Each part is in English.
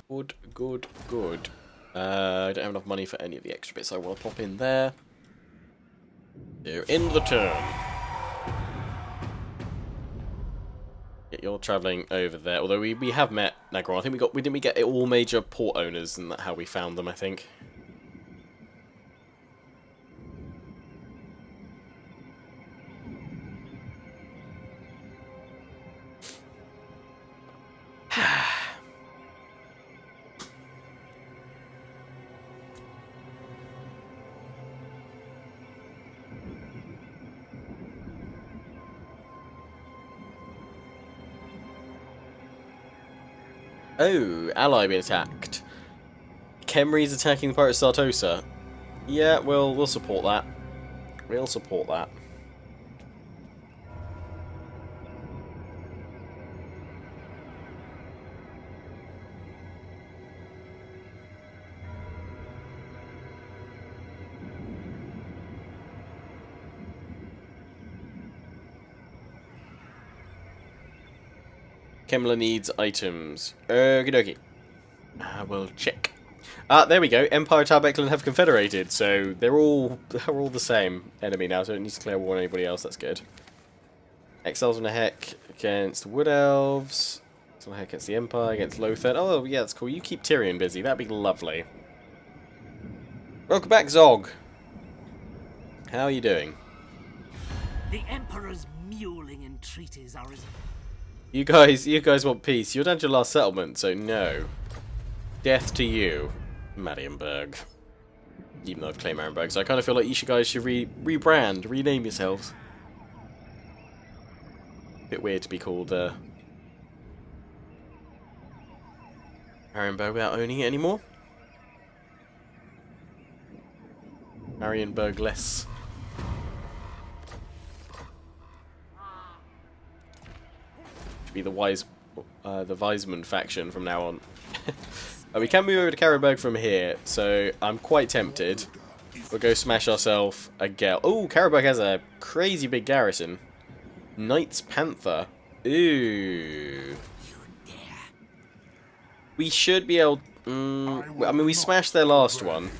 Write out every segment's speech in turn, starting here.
Good, good, good. I don't have enough money for any of the extra bits I want to pop in there. So, in the turn. Yeah, you're travelling over there. Although we have met Nagron. I think didn't we get all major port owners, and that's how we found them, I think. Oh, ally being attacked. Khemri's attacking the Pirates of Sartosa. Yeah, we'll support that. We'll support that. Kemla needs items. Okie dokie. We'll check. There we go. Empire, Tarbeckland have confederated, so they're all the same enemy now, so it needs to declare war on anybody else. That's good. Exiles on a heck against Wood Elves. On a heck against the Empire, against Lothar. Oh yeah, that's cool. You keep Tyrion busy. That'd be lovely. Welcome back, Zog. How are you doing? The Emperor's mewling entreaties are as... You guys want peace. You're down to your last settlement, so no. Death to you, Marienburg. Even though I've claimed Marienburg, so I kind of feel like you guys should rebrand, rename yourselves. Bit weird to be called Marienburg without owning it anymore. Marienburg less. Be the Weisman faction from now on. We can move over to Karrenberg from here, so I'm quite tempted. We'll go smash ourselves a Gel. Oh, Karrenberg has a crazy big garrison. Knights Panther. Ooh. We should be able... I mean, we smashed their last one.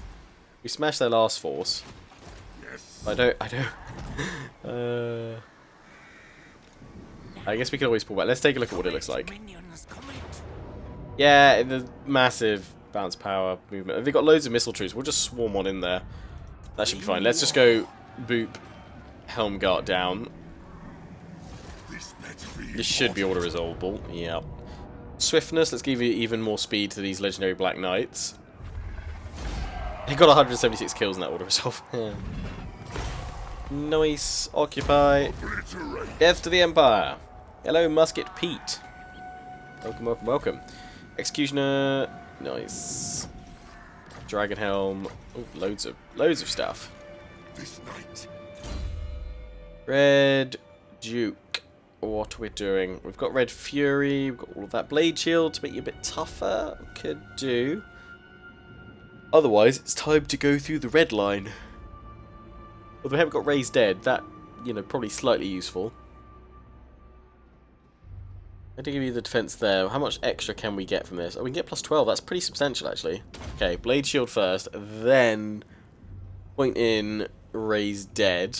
We smashed their last force. I don't... I guess we could always pull back. Let's take a look at what it looks like. Yeah, the massive bounce power movement. They've got loads of missile troops. We'll just swarm on in there. That should be fine. Let's just go boop Helmgart down. This should be auto-resolvable. Yep. Swiftness. Let's give you even more speed to these legendary Black Knights. They got 176 kills in that auto-resolve. Nice. Occupy. Death to the Empire. Hello, Musket Pete. Welcome, welcome, welcome. Executioner. Nice. Dragon Helm. Oh, loads of stuff. Red Duke. What we're doing? We've got Red Fury. We've got all of that Blade Shield to make you a bit tougher. Could do. Otherwise, it's time to go through the red line. Although we haven't got Raised Dead, that, you know, probably slightly useful. I did give you the defense there. How much extra can we get from this? Oh, we can get plus 12. That's pretty substantial, actually. Okay, Blade Shield first, then point in Raised Dead,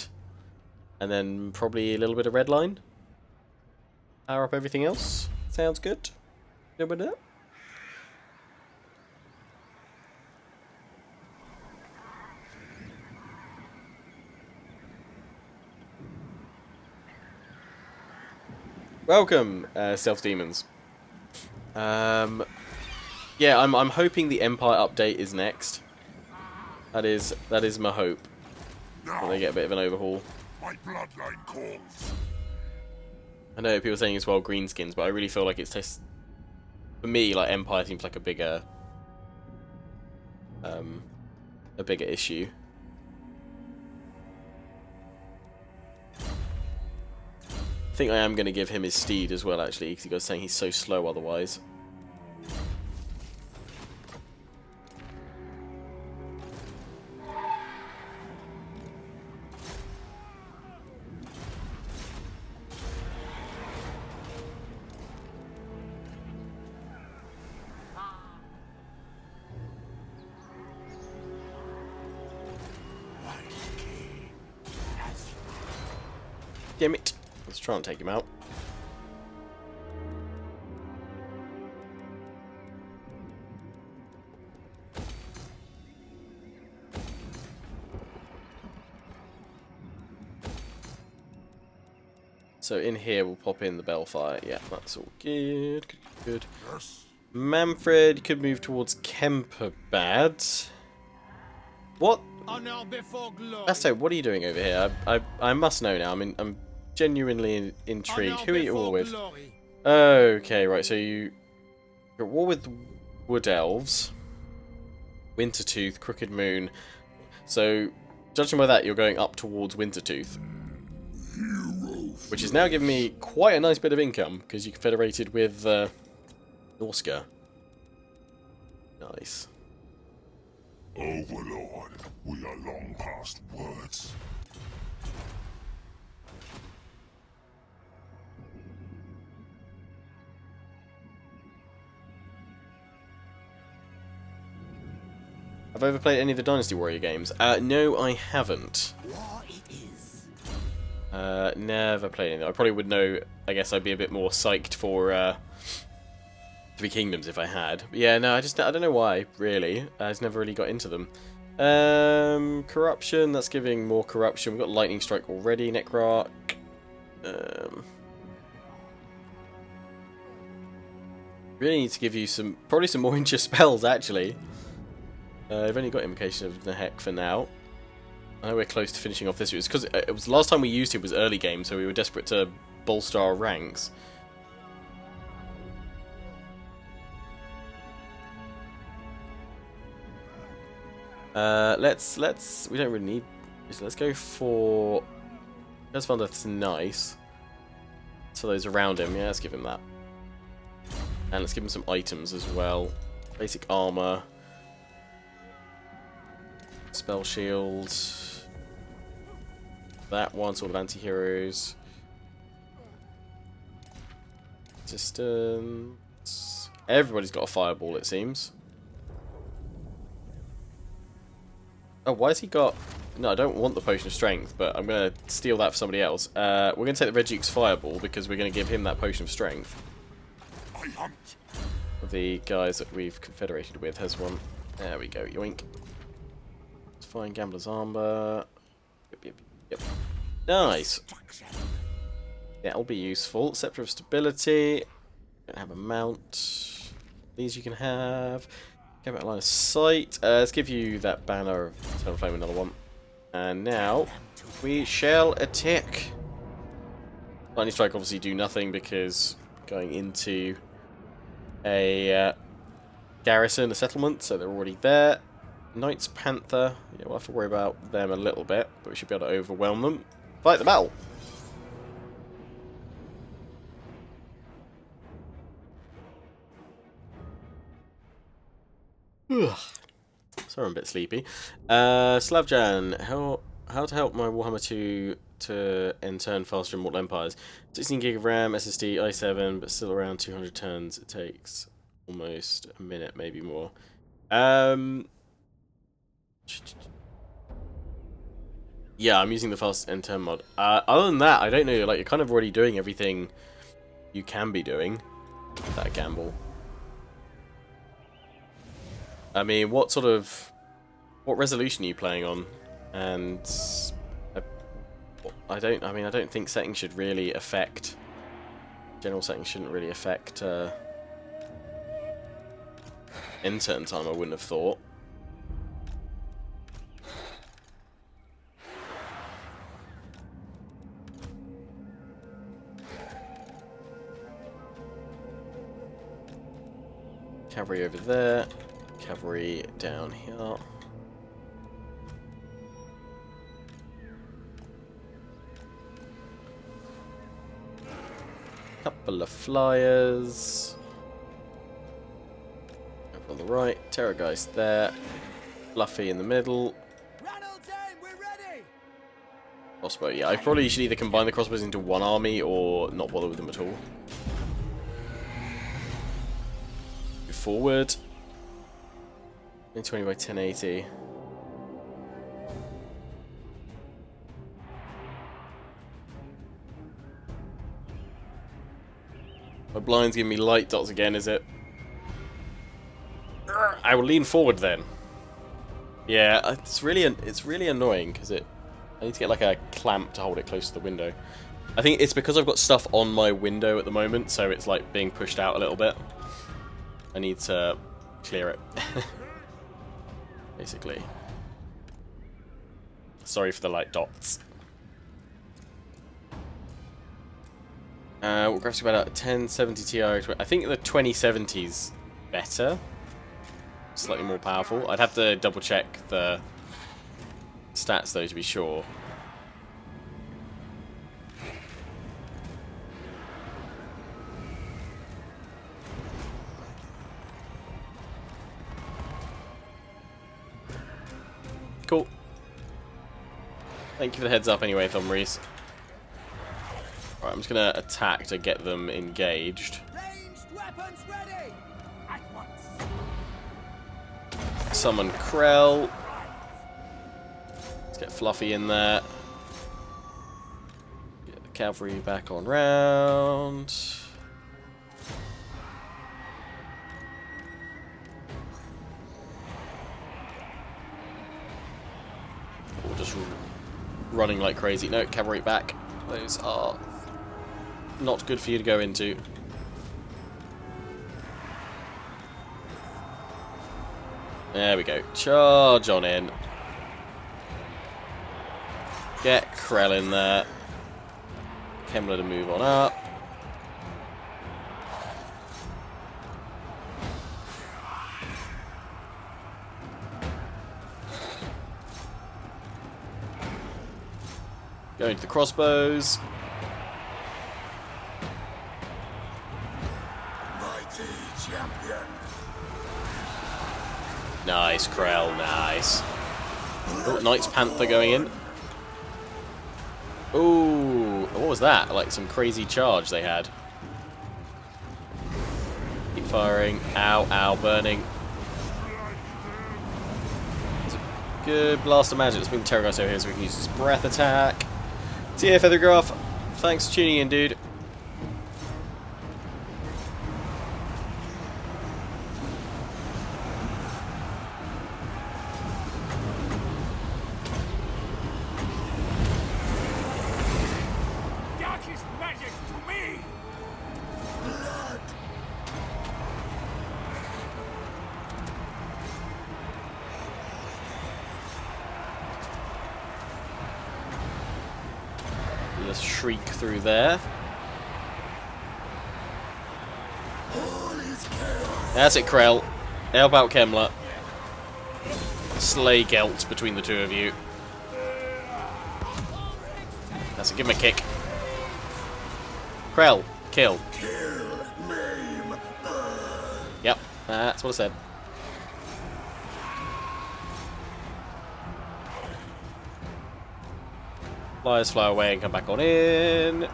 and then probably a little bit of red line. Power up everything else. Sounds good. Good with that. Welcome, Stealth Demons. Yeah, I'm hoping the Empire update is next. That is my hope. That they get a bit of an overhaul. My bloodline calls. I know people are saying as well greenskins, but I really feel like it's for me, like Empire seems like a bigger issue. I think I am going to give him his steed as well, actually, because he was saying he's so slow otherwise. Damn it. Let's try and take him out. So in here we'll pop in the Bellfire. Yeah, that's all good. Good. Yes. Manfred, you could move towards Kemperbad. What? Honor before glory. Asto, what are you doing over here? I must know now. I mean, I'm genuinely intrigued. Honor Who are you all before with? glory. Okay, right. So you're at war with Wood Elves, Wintertooth, Crooked Moon. So judging by that, you're going up towards Wintertooth, which is now giving me quite a nice bit of income because you confederated with Norska. Nice. Overlord, we are long past words. Have I ever played any of the Dynasty Warrior games? No, I haven't. War it is. Never played any. I probably would know. I guess I'd be a bit more psyched for Three Kingdoms if I had. But yeah, no, I don't know why. Really, I just never really got into them. Corruption. That's giving more corruption. We've got Lightning Strike already. Necroarch. Really need to give you probably some more inch spells actually. I've only got Invocation of Nehek for now. I know we're close to finishing off this. It was because it was last time we used it was early game, so we were desperate to bolster our ranks. We don't really need. So let's go for. Let's find that's nice. So those around him, yeah, let's give him that, and let's give him some items as well. Basic armor. Spell shield. That one, sort of anti-heroes. Distance. Everybody's got a fireball, it seems. Oh, why has he got... No, I don't want the potion of strength, but I'm going to steal that for somebody else. We're going to take the Red Duke's fireball because we're going to give him that potion of strength. I hunt. The guys that we've confederated with has one. There we go, yoink. Fine, Gambler's Armor. Yep. Nice. That'll be useful. Scepter of Stability. Don't have a mount. These you can have. Get out line of sight. Let's give you that banner of Eternal Flame, another one. And now we shall attack. Lightning Strike obviously do nothing because going into a garrison, a settlement, so they're already there. Knights Panther, yeah, we'll have to worry about them a little bit, but we should be able to overwhelm them. Fight the battle! Sorry, I'm a bit sleepy. Slavjan, how to help my Warhammer 2 to end turn faster in Mortal Empires? 16 gig of RAM, SSD, i7, but still around 200 turns. It takes almost a minute, maybe more. Yeah, I'm using the fast end turn mod. Other than that, I don't know. Like, you're kind of already doing everything you can be doing with that gamble. I mean, what resolution are you playing on? And I don't think settings should really affect. General settings shouldn't really affect end turn time. I wouldn't have thought. Cavalry over there, cavalry down here. Couple of flyers. Over on the right, Terrorgeist there, Fluffy in the middle. Crossbow, yeah, I probably should either combine the crossbows into one army or not bother with them at all. Forward. 20 by 1080. My blind's giving me light dots again, is it? I will lean forward then. Yeah, it's really annoying because I need to get like a clamp to hold it close to the window. I think it's because I've got stuff on my window at the moment, so it's like being pushed out a little bit. I need to clear it. Basically. Sorry for the light dots. What graphics about a 1070 Ti? I think the 2070's better. Slightly more powerful. I'd have to double check the stats though to be sure. Cool. Thank you for the heads up anyway, Thumreese. Right, I'm just gonna attack to get them engaged. Ranged weapons ready! At once. Summon Krell. Let's get Fluffy in there. Get the cavalry back on round. Or just running like crazy. No, cavalry back. Those are not good for you to go into. There we go. Charge on in. Get Krell in there. Kemmler to move on up. Go into the crossbows. Mighty champion. Nice, Krell, nice. Oh, Knight's Panther going in. Ooh, what was that? Like some crazy charge they had. Keep firing. Ow, ow, burning. It's a good blast of magic. Let's move Terraghost over here so we can use this breath attack. See ya, Feathergraph. Thanks for tuning in, dude. Darkest magic to me! Blood. Just shriek through there. That's it, Krell. Help out Kemmler. Slay Gelt between the two of you. That's it, give him a kick. Krell, kill. Yep, that's what I said. Flyers fly away and come back on in.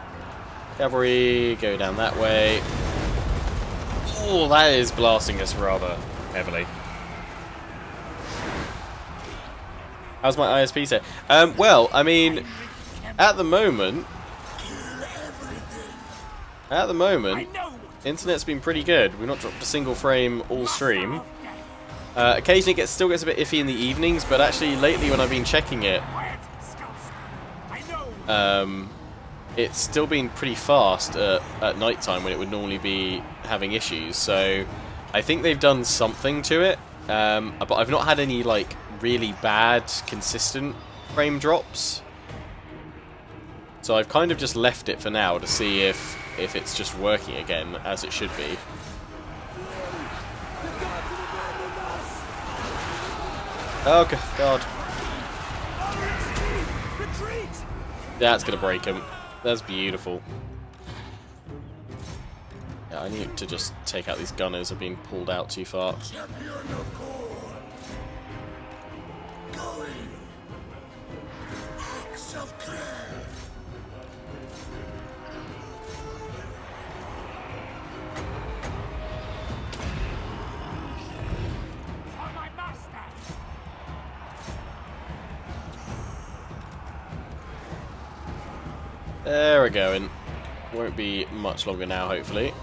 Cavalry, go down that way. Oh, that is blasting us rather heavily. How's my ISP set? Well, I mean, at the moment, internet's been pretty good. We've not dropped a single frame all stream. Occasionally it still gets a bit iffy in the evenings, but actually lately when I've been checking it, it's still been pretty fast at night time when it would normally be having issues. So I think they've done something to it, but I've not had any like really bad consistent frame drops. So I've kind of just left it for now to see if it's just working again as it should be. Oh God. That's gonna break him. That's beautiful. Yeah, I need to just take out these gunners who've been pulled out too far. Champion of Gore. Going. Axe of care. For my master! There we're going. Won't be much longer now, hopefully.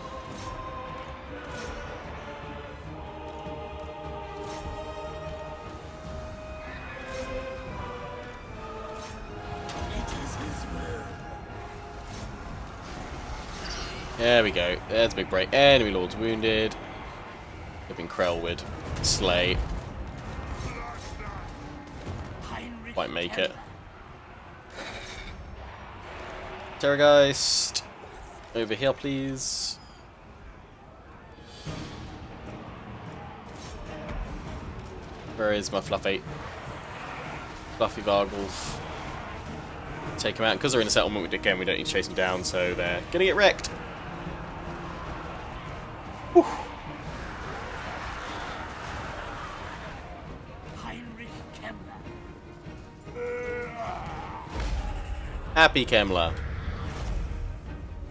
There we go. There's a big break. Enemy lords wounded. Living Krellwood. Slay. Might make it. Terrorgeist. Over here, please. Where is my Fluffy? Fluffy Vargulf. Take him out. Because they're in a settlement, again, we don't need to chase them down, so they're gonna get wrecked. Whew. Happy Kemler.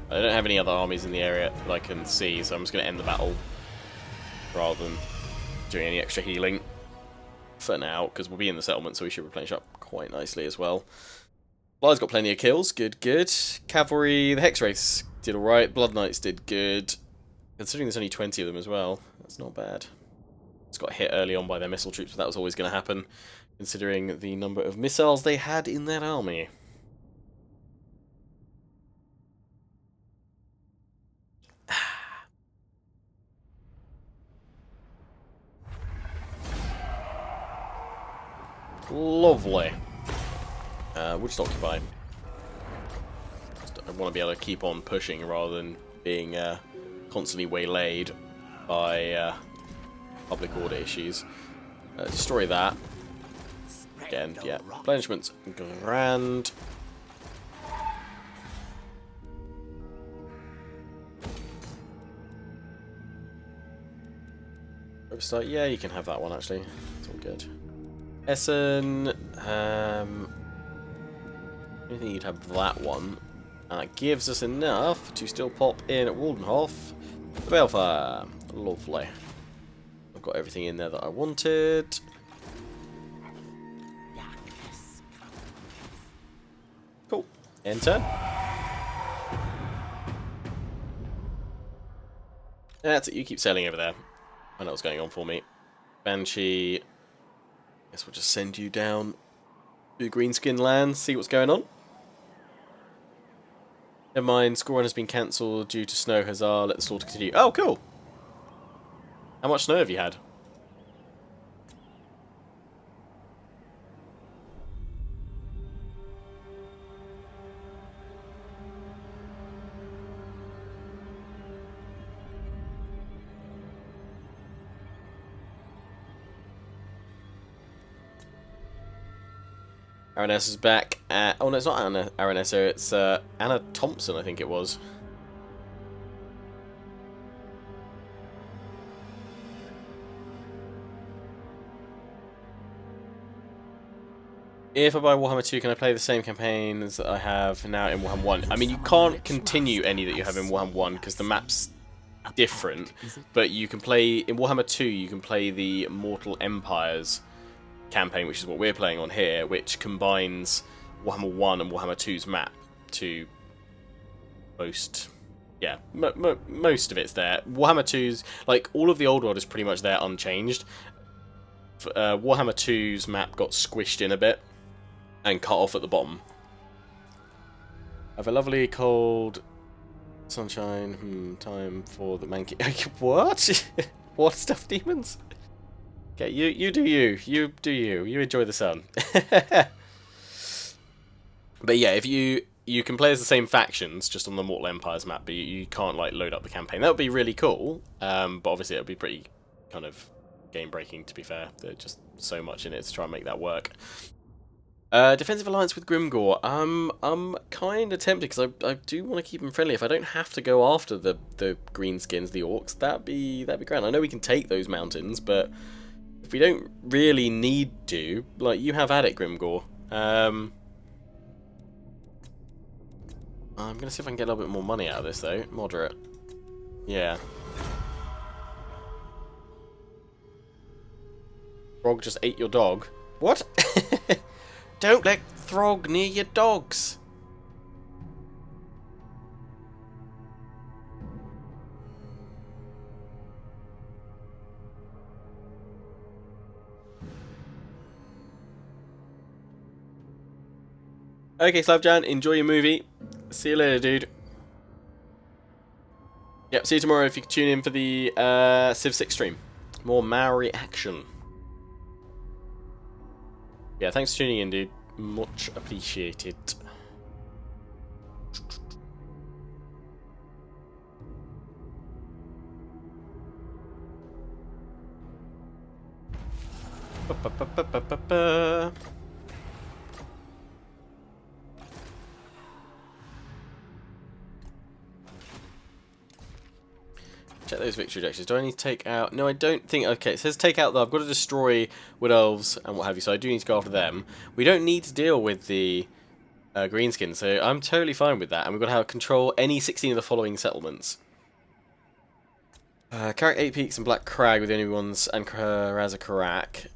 I don't have any other armies in the area that I can see, so I'm just going to end the battle rather than doing any extra healing for now, because we'll be in the settlement, so we should replenish up quite nicely as well. Fly's got plenty of kills, good, good. Cavalry, the Hex Race did alright, Blood Knights did good. Considering there's only 20 of them as well, that's not bad. It's got hit early on by their missile troops, but that was always going to happen, considering the number of missiles they had in that army. Lovely. We'll just occupy. I want to be able to keep on pushing rather than being constantly waylaid by public order issues. Destroy that. Again, yeah. Replenishment's grand. Oversight, yeah, you can have that one actually. It's all good. Essen, I think you'd have that one. And that gives us enough to still pop in at Waldenhof. The Balefire. Lovely. I've got everything in there that I wanted. Cool. Enter. That's it, you keep sailing over there. I know what's going on for me. Banshee. Guess we'll just send you down to Greenskin Land, see what's going on. Never mind, school run has been cancelled due to snow. Huzzah, let the slaughter continue. Oh, cool! How much snow have you had? Aranessa is back at... Oh no, it's not Anna Aranessa, it's Anna Thompson, I think it was. If I buy Warhammer 2, can I play the same campaigns that I have now in Warhammer 1? I mean, you can't continue any that you have in Warhammer 1 because the map's different. But you can play... In Warhammer 2, you can play the Mortal Empires campaign, which is what we're playing on here, which combines Warhammer 1 and Warhammer 2's map to most... Yeah, most of it's there. Warhammer 2's... Like, all of the old world is pretty much there unchanged. Warhammer 2's map got squished in a bit and cut off at the bottom. I have a lovely cold sunshine. Time for the monkey. What? What stuff demons? Okay, you do you. You do you. You enjoy the sun. But yeah, if you can play as the same factions just on the Mortal Empires map, but you can't like load up the campaign. That would be really cool. But obviously it would be pretty kind of game breaking, to be fair. There's just so much in it to try and make that work. Defensive alliance with Grimgor. I'm kind of tempted because I do want to keep them friendly. If I don't have to go after the greenskins, the orcs, that'd be grand. I know we can take those mountains, but if we don't really need to, like, you have at it, Grimgor. I'm gonna see if I can get a little bit more money out of this though. Moderate. Yeah. Throg just ate your dog. What? Don't let Throg near your dogs. Okay, Slavjan, enjoy your movie. See you later, dude. Yep, see you tomorrow if you can tune in for the Civ 6 stream. More Maori action. Yeah, thanks for tuning in, dude. Much appreciated. Ba-ba-ba-ba-ba-ba. Check those victory objectives. Do I need to take out... No, I don't think... Okay, it says take out though. I've got to destroy Wood Elves and what have you, so I do need to go after them. We don't need to deal with the Greenskin, so I'm totally fine with that. And we've got to have control any 16 of the following settlements. Carrack 8 Peaks and Black Crag were the only ones, and Raza Carrack.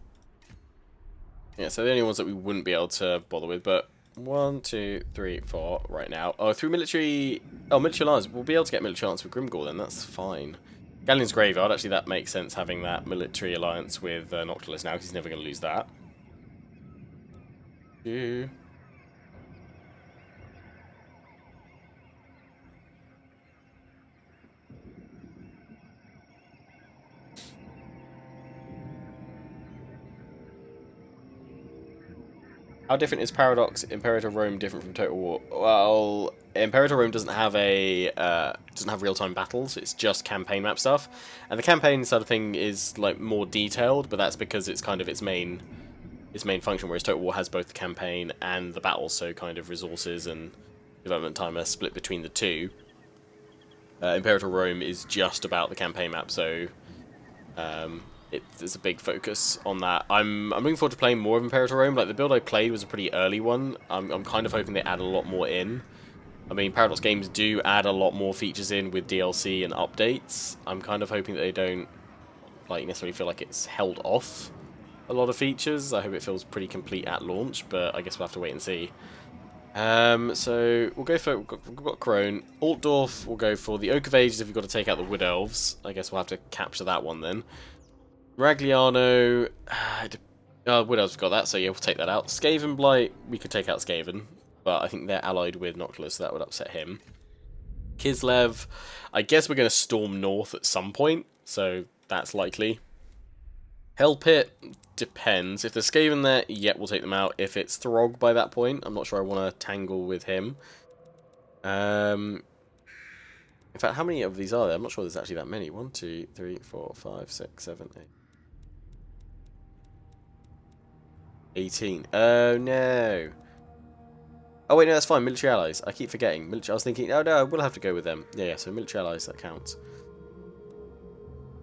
Yeah, so the only ones that we wouldn't be able to bother with, but 1, 2, 3, 4 right now. Oh, through military... Oh, military alliance. We'll be able to get military alliance with Grimgor then, that's fine. Galleon's Graveyard, actually that makes sense having that military alliance with Noctilus now, because he's never going to lose that. 2... How different is Paradox Imperator Rome different from Total War? Well, Imperator Rome doesn't have a real-time battles. It's just campaign map stuff, and the campaign sort of thing is like more detailed, but that's because it's kind of its main function. Whereas Total War has both the campaign and the battles, so kind of resources and development time are split between the two. Imperator Rome is just about the campaign map, so there's a big focus on that. I'm looking forward to playing more of Imperator Rome. Like, the build I played was a pretty early one. I'm kind of hoping they add a lot more in. I mean, Paradox games do add a lot more features in with DLC and updates. I'm kind of hoping that they don't like necessarily feel like it's held off a lot of features. I hope it feels pretty complete at launch, but I guess we'll have to wait and see. So we'll go for... We've got Crone. Altdorf will go for the Oak of Ages if we've got to take out the Wood Elves. I guess we'll have to capture that one then. Ragliano, Wood Elves got that, so yeah, we'll take that out. Skaven Blight, we could take out Skaven, but I think they're allied with Noctilus, so that would upset him. Kislev, I guess we're going to storm north at some point, so that's likely. Hellpit, depends. If there's Skaven there, yeah, we'll take them out. If it's Throg by that point, I'm not sure I want to tangle with him. In fact, how many of these are there? I'm not sure there's actually that many. 1, 2, 3, 4, 5, 6, 7, 8. 18. Oh, no. Oh, wait, no, that's fine. Military allies. I keep forgetting. I was thinking, oh, no, we'll have to go with them. Yeah, so military allies, that counts.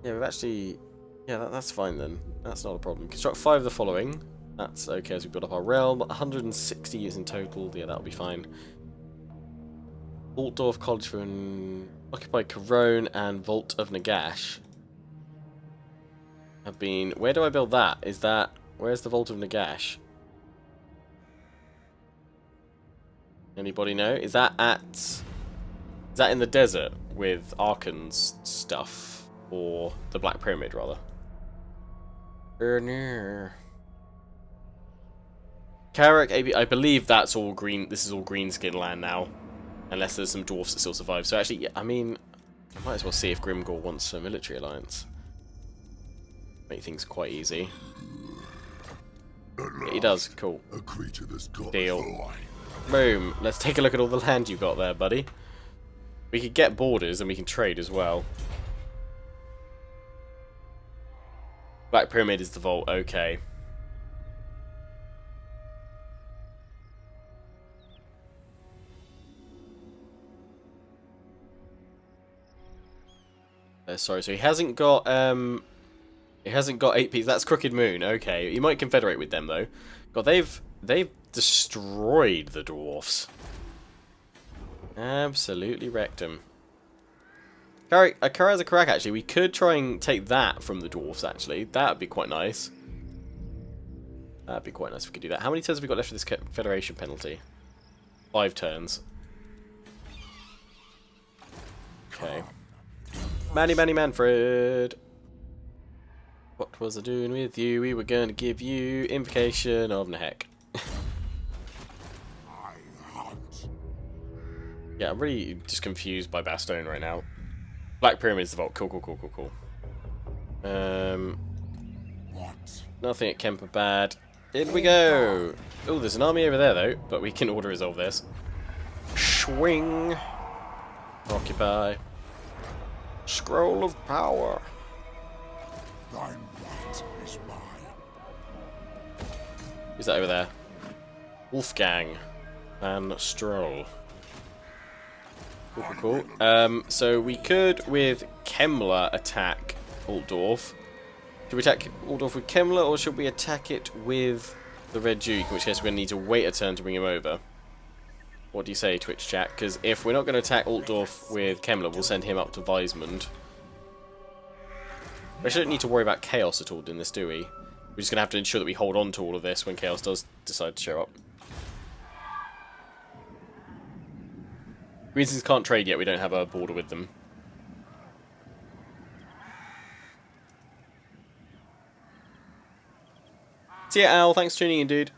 Yeah, we've actually... Yeah, that's fine then. That's not a problem. Construct 5 of the following. That's okay as we build up our realm. 160 units in total. Yeah, that'll be fine. Altdorf College for an... Occupy Corone and Vault of Nagash. Have been... Where do I build that? Is that... Where's the Vault of Nagash? Anybody know? Is that at... Is that in the desert with Arkan's stuff? Or the Black Pyramid, rather? Carrack, I believe that's all green... This is all greenskin land now. Unless there's some dwarfs that still survive. So actually, yeah, I mean... I might as well see if Grimgor wants a military alliance. Make things quite easy. Yeah, he does. Cool. A creature that's got Deal. fly. Boom. Let's take a look at all the land you got there, buddy. We could get borders and we can trade as well. Black Pyramid is the vault. Okay. Sorry, so he hasn't got 8 pieces. That's Crooked Moon. Okay, you might confederate with them though. God, they've destroyed the dwarfs. Absolutely wrecked them. Karaza Karak, actually, we could try and take that from the dwarfs. Actually, that'd be quite nice. That'd be quite nice if we could do that. How many turns have we got left for this confederation penalty? 5 turns. Okay. Manny Manfred. What was I doing with you? We were going to give you Invocation of Nehek. Yeah, I'm really just confused by Bastogne right now. Black Pyramid's the vault. Cool, cool, cool, cool, cool. What? Nothing at Kemper bad. In we go! Oh, there's an army over there, though, but we can auto-resolve this. Swing! Occupy. Scroll of Power. Thine right is mine. Who's that over there? Wolfgang. Van Stroll. Cool, cool, cool. So we could, with Kemmler, attack Altdorf. Should we attack Altdorf with Kemmler, or should we attack it with the Red Duke? In which case we're going to need to wait a turn to bring him over. What do you say, Twitch chat? Because if we're not going to attack Altdorf with Kemmler, we'll send him up to Weismund. We shouldn't need to worry about Chaos at all in this, do we? We're just going to have to ensure that we hold on to all of this when Chaos does decide to show up. Reasons can't trade yet, we don't have a border with them. See ya, Al. Thanks for tuning in, dude.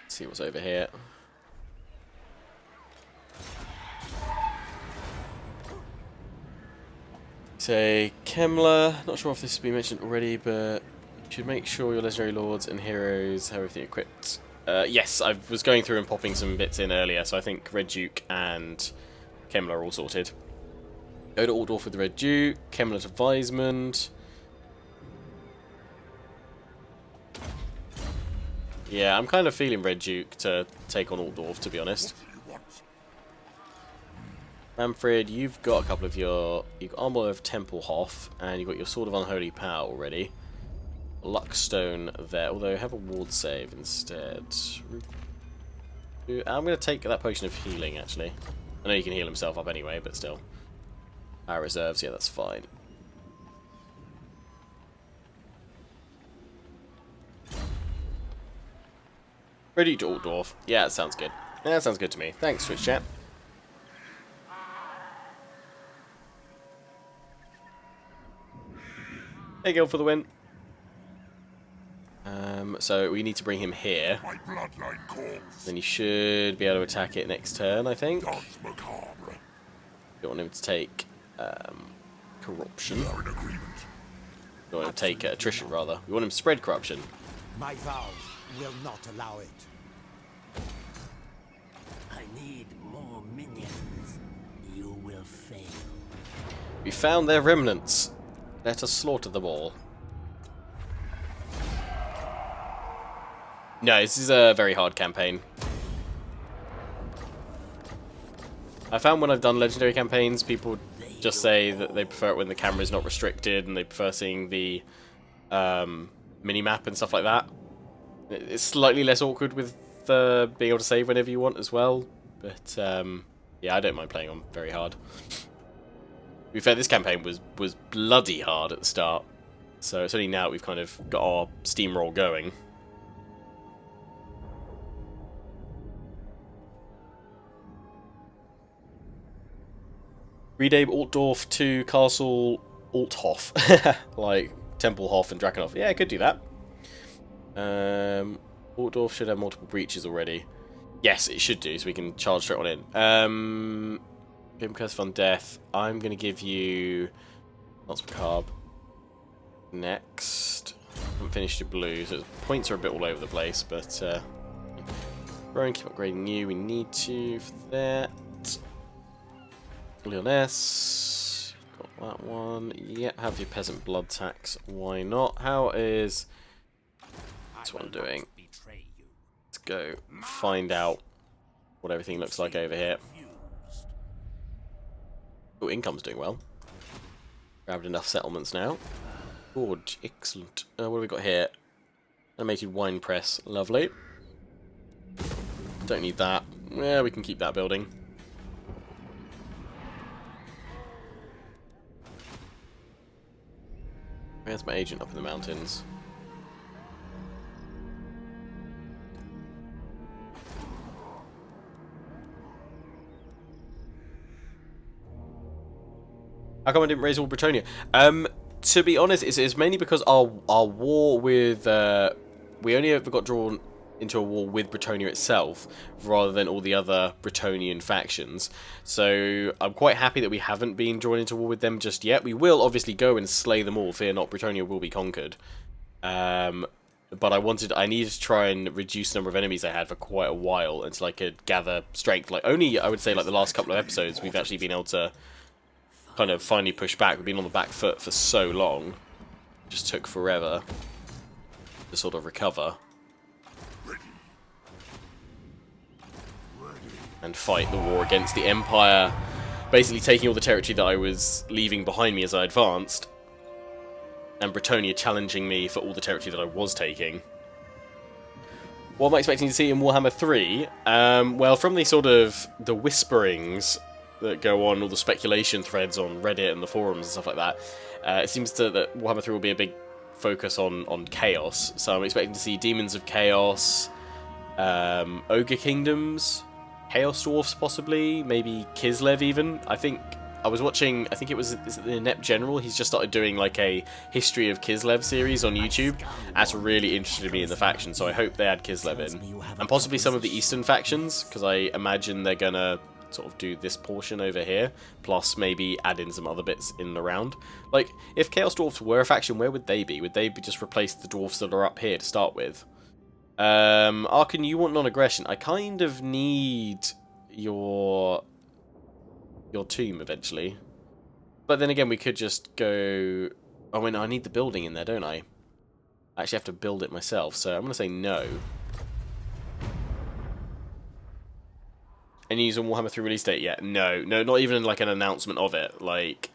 Let's see what's over here. Say, Kemmler. Not sure if this has been mentioned already, but you should make sure your legendary lords and heroes have everything equipped. Yes, I was going through and popping some bits in earlier, so I think Red Duke and Kemmler are all sorted. Go to Altdorf with the Red Duke, Kemmler to Weismund. Yeah, I'm kind of feeling Red Duke to take on Altdorf, to be honest. Manfred, you've got a couple of your... You've got Armor of Tempelhof, and you've got your Sword of Unholy Power already. Luckstone there, although have a ward save instead. I'm going to take that potion of healing, actually. I know you can heal himself up anyway, but still. Our reserves, yeah, that's fine. Ready to Altdorf. Yeah, that sounds good. Yeah, that sounds good to me. Thanks, Twitch chat. Hey, go for the win. So we need to bring him here. My bloodline calls. Then he should be able to attack it next turn, I think. Dance macabre. Don't want him to take corruption. We are in agreement. Don't want him to take attrition, rather. We want him to spread corruption. My vows will not allow it. I need more minions. You will fail. We found their remnants. Let us slaughter them all. No, this is a very hard campaign. I found when I've done legendary campaigns, people just say that they prefer it when the camera is not restricted, and they prefer seeing the mini-map and stuff like that. It's slightly less awkward with being able to save whenever you want as well, but yeah, I don't mind playing on very hard. To be fair, this campaign was bloody hard at the start, so it's only now that we've kind of got our steamroll going. Rename Altdorf to Castle Althof, like Tempelhof and Drakenhof. Yeah, I could do that. Altdorf should have multiple breaches already. Yes, it should do, so we can charge straight on in. Give him Curse Fund Death. I'm going to give you lots of carb. Next. I haven't finished your blue, so points are a bit all over the place, but Rowan, keep upgrading you. We need to for that. Leoness. Got that one. Yeah, have your Peasant Blood Tax. Why not? How is this one doing? Let's go find out what everything looks like over here. Oh, income's doing well. Grabbed enough settlements now. Good, excellent. What have we got here? Animated wine press, lovely. Don't need that. Yeah, we can keep that building. Where's my agent up in the mountains? How come I didn't raise all Britannia? To be honest, it's mainly because our war with we only ever got drawn into a war with Bretonnia itself, rather than all the other Bretonian factions. So I'm quite happy that we haven't been drawn into war with them just yet. We will obviously go and slay them all, fear not, Bretonnia will be conquered. But I needed to try and reduce the number of enemies I had for quite a while until I could gather strength. Like, only, I would say, like the last couple of episodes, we've actually been able to kind of finally push back. We've been on the back foot for so long. It just took forever to sort of recover and fight the war against the Empire, basically taking all the territory that I was leaving behind me as I advanced, and Bretonnia challenging me for all the territory that I was taking. What am I expecting to see in Warhammer 3? Well, from the sort of the whisperings that go on, all the speculation threads on Reddit and the forums and stuff like that, it seems that Warhammer 3 will be a big focus on chaos. So I'm expecting to see Demons of Chaos, Ogre Kingdoms, Chaos Dwarfs possibly, maybe Kislev even. I was watching, I think it was, is it the Inept General? He's just started doing like a History of Kislev series on YouTube. That's really interested me in the faction, so I hope they add Kislev in. And possibly some of the Eastern factions, because I imagine they're gonna sort of do this portion over here, plus maybe add in some other bits in and around. Like, if Chaos Dwarfs were a faction, where would they be? Would they just replace the dwarfs that are up here to start with? Arkan, you want non-aggression. I kind of need your tomb eventually. But then again, we could just go... Oh, wait, no, I need the building in there, don't I? I actually have to build it myself, so I'm going to say no. Any news on Warhammer 3 release date yet? No, not even like an announcement of it. Like,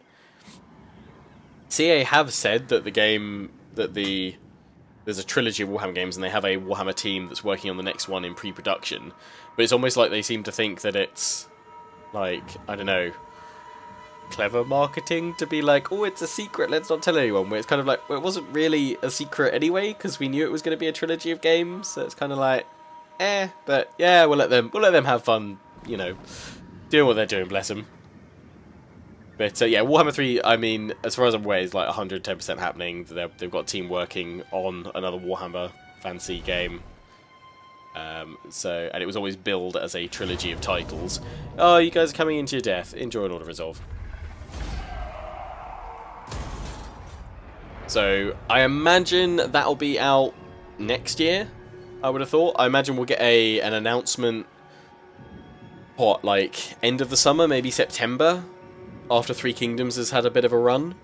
CA have said that the game, there's a trilogy of Warhammer games, and they have a Warhammer team that's working on the next one in pre-production. But it's almost like they seem to think that it's, like, I don't know, clever marketing to be like, oh, it's a secret, let's not tell anyone. Where it's kind of like, well, it wasn't really a secret anyway, because we knew it was going to be a trilogy of games. So it's kind of like, but yeah, we'll let them have fun, you know, doing what they're doing, bless them. But yeah, Warhammer 3, I mean, as far as I'm aware, is like 110% happening. They've got a team working on another Warhammer fantasy game. And it was always billed as a trilogy of titles. Oh, you guys are coming into your death. Enjoy an Order Resolve. So, I imagine that'll be out next year, I would have thought. I imagine we'll get an announcement, what, like, end of the summer, maybe September? After Three Kingdoms has had a bit of a run.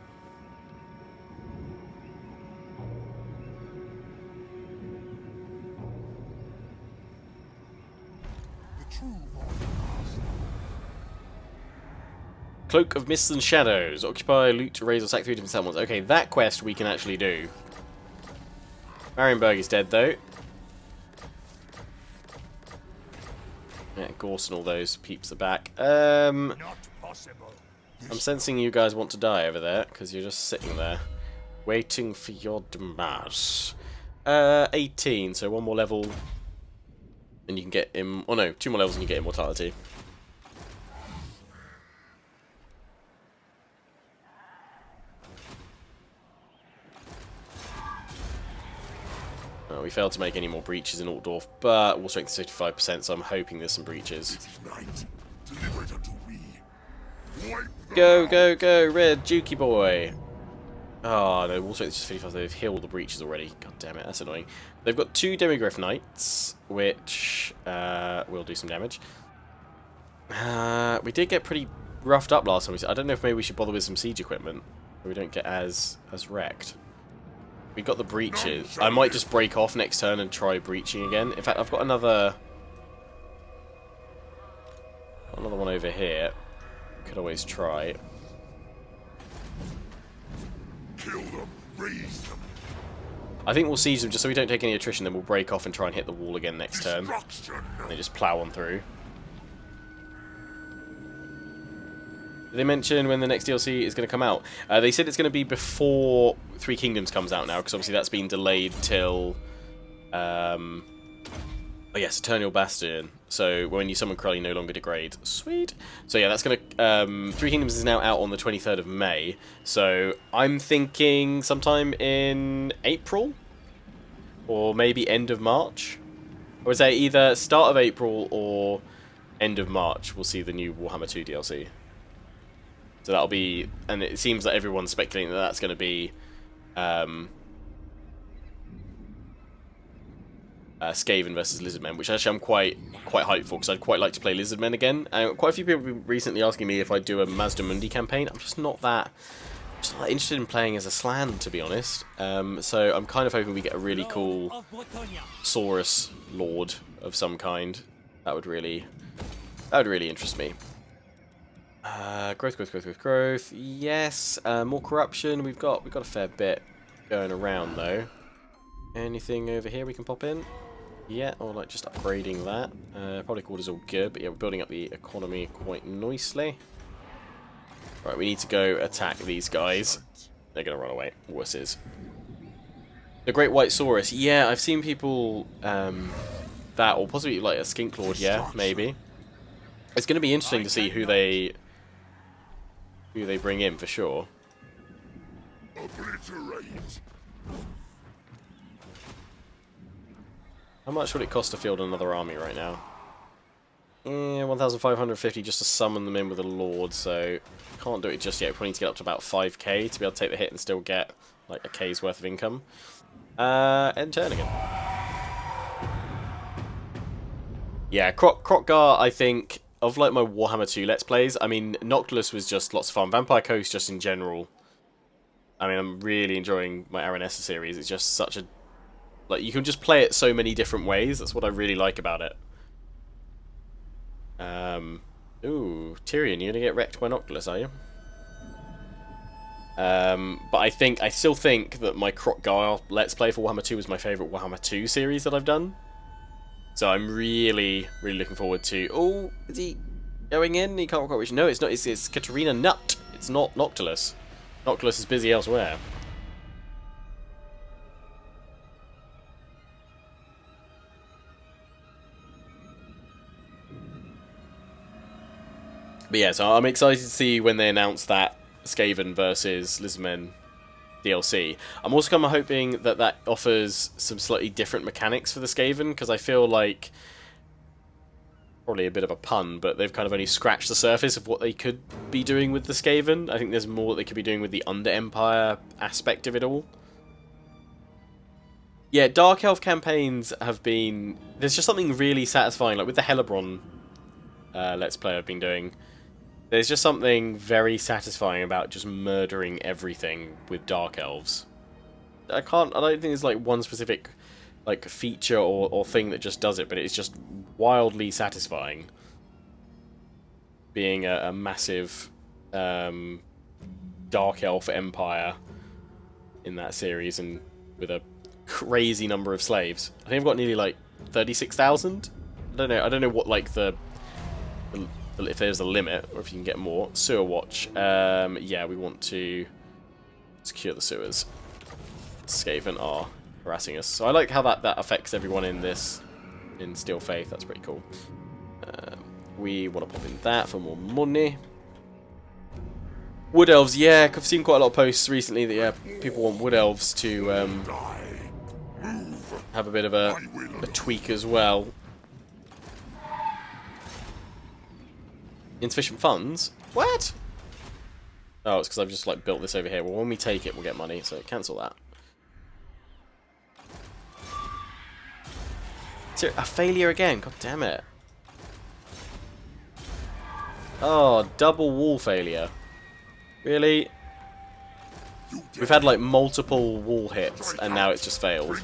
Cloak of Mists and Shadows. Occupy, loot, raise, or sack 3 different settlements. Okay, that quest we can actually do. Marienburg is dead, though. Yeah, Gorse and all those peeps are back. Not possible. I'm sensing you guys want to die over there, because you're just sitting there, waiting for your demise. 18, so one more level, and you can get him... Oh no, 2 more levels and you get Immortality. We failed to make any more breaches in Altdorf, but War Strength is 55%, so I'm hoping there's some breaches. Night, deliver it unto me. Wipe the Go, go, go, Red Dukey boy! Oh no, War Strength is just 55, they've healed the breaches already. God damn it, that's annoying. They've got 2 Demigryph Knights, which will do some damage. We did get pretty roughed up last time. I don't know if maybe we should bother with some siege equipment, so we don't get as wrecked. We got the breaches. I might just break off next turn and try breaching again. In fact, I've got another one over here. Could always try. kill them, raise them. I think we'll siege them just so we don't take any attrition, then we'll break off and try and hit the wall again next turn. Destruction. And they just plow on through. Did they mention when the next DLC is going to come out? They said it's going to be before Three Kingdoms comes out now, because obviously that's been delayed till... oh yes, Eternal Bastion. So when you summon Krell, you no longer degrade. Sweet. So yeah, that's going to... Three Kingdoms is now out on the 23rd of May. So I'm thinking sometime in April? Or maybe end of March? I would say either start of April or end of March we'll see the new Warhammer 2 DLC. So that'll be, and it seems that everyone's speculating that that's going to be Skaven versus Lizardmen, which actually I'm quite hyped for, because I'd quite like to play Lizardmen again. And quite a few people have been recently asking me if I do a Mazda Mundi campaign. I'm just not that interested in playing as a Slan, to be honest. So I'm kind of hoping we get a really cool Saurus Lord of some kind. That would really interest me. Growth. Yes. More corruption. We've got a fair bit going around though. Anything over here we can pop in? Yeah, or like just upgrading that. Public order's all good, but yeah, we're building up the economy quite nicely. Right, we need to go attack these guys. They're gonna run away. Wusses. The Great White Saurus. Yeah, I've seen people that, or possibly like a Skink Lord. Yeah, maybe. It's gonna be interesting to see who they bring in for sure. Obliterate. How much would it cost to field another army right now? 1,550 just to summon them in with a Lord, so can't do it just yet. We probably need to get up to about 5k to be able to take the hit and still get like a k's worth of income. End turn again. Yeah, Krokgar, I think, of like my Warhammer 2 Let's Plays, I mean, Noctilus was just lots of fun. Vampire Coast just in general. I mean, I'm really enjoying my Aranessa series. It's just such a... like, you can just play it so many different ways. That's what I really like about it. Ooh, Tyrion, you're gonna get wrecked by Noctilus, are you? But I still think that my Krokgar Let's Play for Warhammer 2 was my favourite Warhammer 2 series that I've done. So I'm really looking forward to... oh, is he going in? He can't quite reach... no, it's not. It's Katarina Nut. It's not Noctilus. Noctilus is busy elsewhere. But yeah, so I'm excited to see when they announce that Skaven versus Lizardmen DLC. I'm also kind of hoping that that offers some slightly different mechanics for the Skaven, because I feel like, probably a bit of a pun, but they've kind of only scratched the surface of what they could be doing with the Skaven. I think there's more they could be doing with the Under Empire aspect of it all. Yeah, Dark Elf campaigns have been... there's just something really satisfying, like with the Hellebrand Let's Play I've been doing. There's just something very satisfying about just murdering everything with Dark Elves. I don't think there's like one specific like feature or thing that just does it, but it's just wildly satisfying. Being a massive Dark Elf empire in that series, and with a crazy number of slaves. I think I've got nearly like 36,000. I don't know what like the if there's a limit, or if you can get more. Sewer watch. Yeah, we want to secure the sewers. Skaven are harassing us. So I like how that affects everyone in this, in Steel Faith. That's pretty cool. We want to pop in that for more money. Wood Elves, yeah, I've seen quite a lot of posts recently that, yeah, people want Wood Elves to have a bit of a tweak as well. Insufficient funds? What? Oh, it's because I've just like built this over here. Well, when we take it, we'll get money, so cancel that. A failure again? God damn it. Oh, double wall failure. Really? We've had like multiple wall hits, and now it's just failed.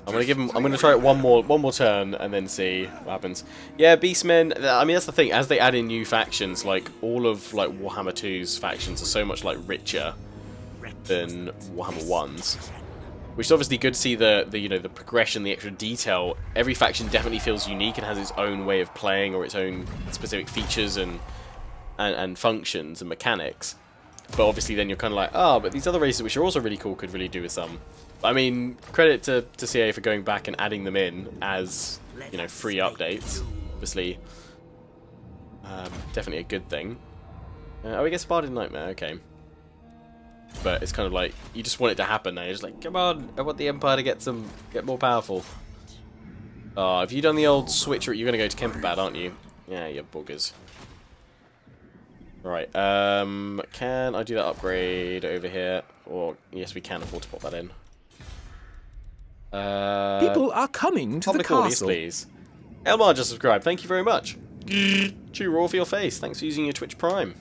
I'm gonna try it one more turn and then see what happens. Yeah, Beastmen. I mean, that's the thing. As they add in new factions, like all of like Warhammer 2's factions are so much like richer than Warhammer 1's, which is obviously good to see the you know, the progression, the extra detail. Every faction definitely feels unique and has its own way of playing or its own specific features and functions and mechanics. But obviously then you're kind of like, oh, but these other races, which are also really cool, could really do with some. I mean, credit to CA for going back and adding them in as, you know, free updates. Obviously, definitely a good thing. Oh, we get Sparded Nightmare, okay. but it's kind of like you just want it to happen now. You're just like, come on, I want the Empire to get more powerful. Oh, have you done the old switch route? You're gonna go to Kemperbad, aren't you? Yeah, you boogers. Right, can I do that upgrade over here? Or, yes, we can afford to pop that in. People are coming to the public audience, castle. please. Elmar just subscribed, thank you very much. Chew raw for your face, thanks for using your Twitch Prime.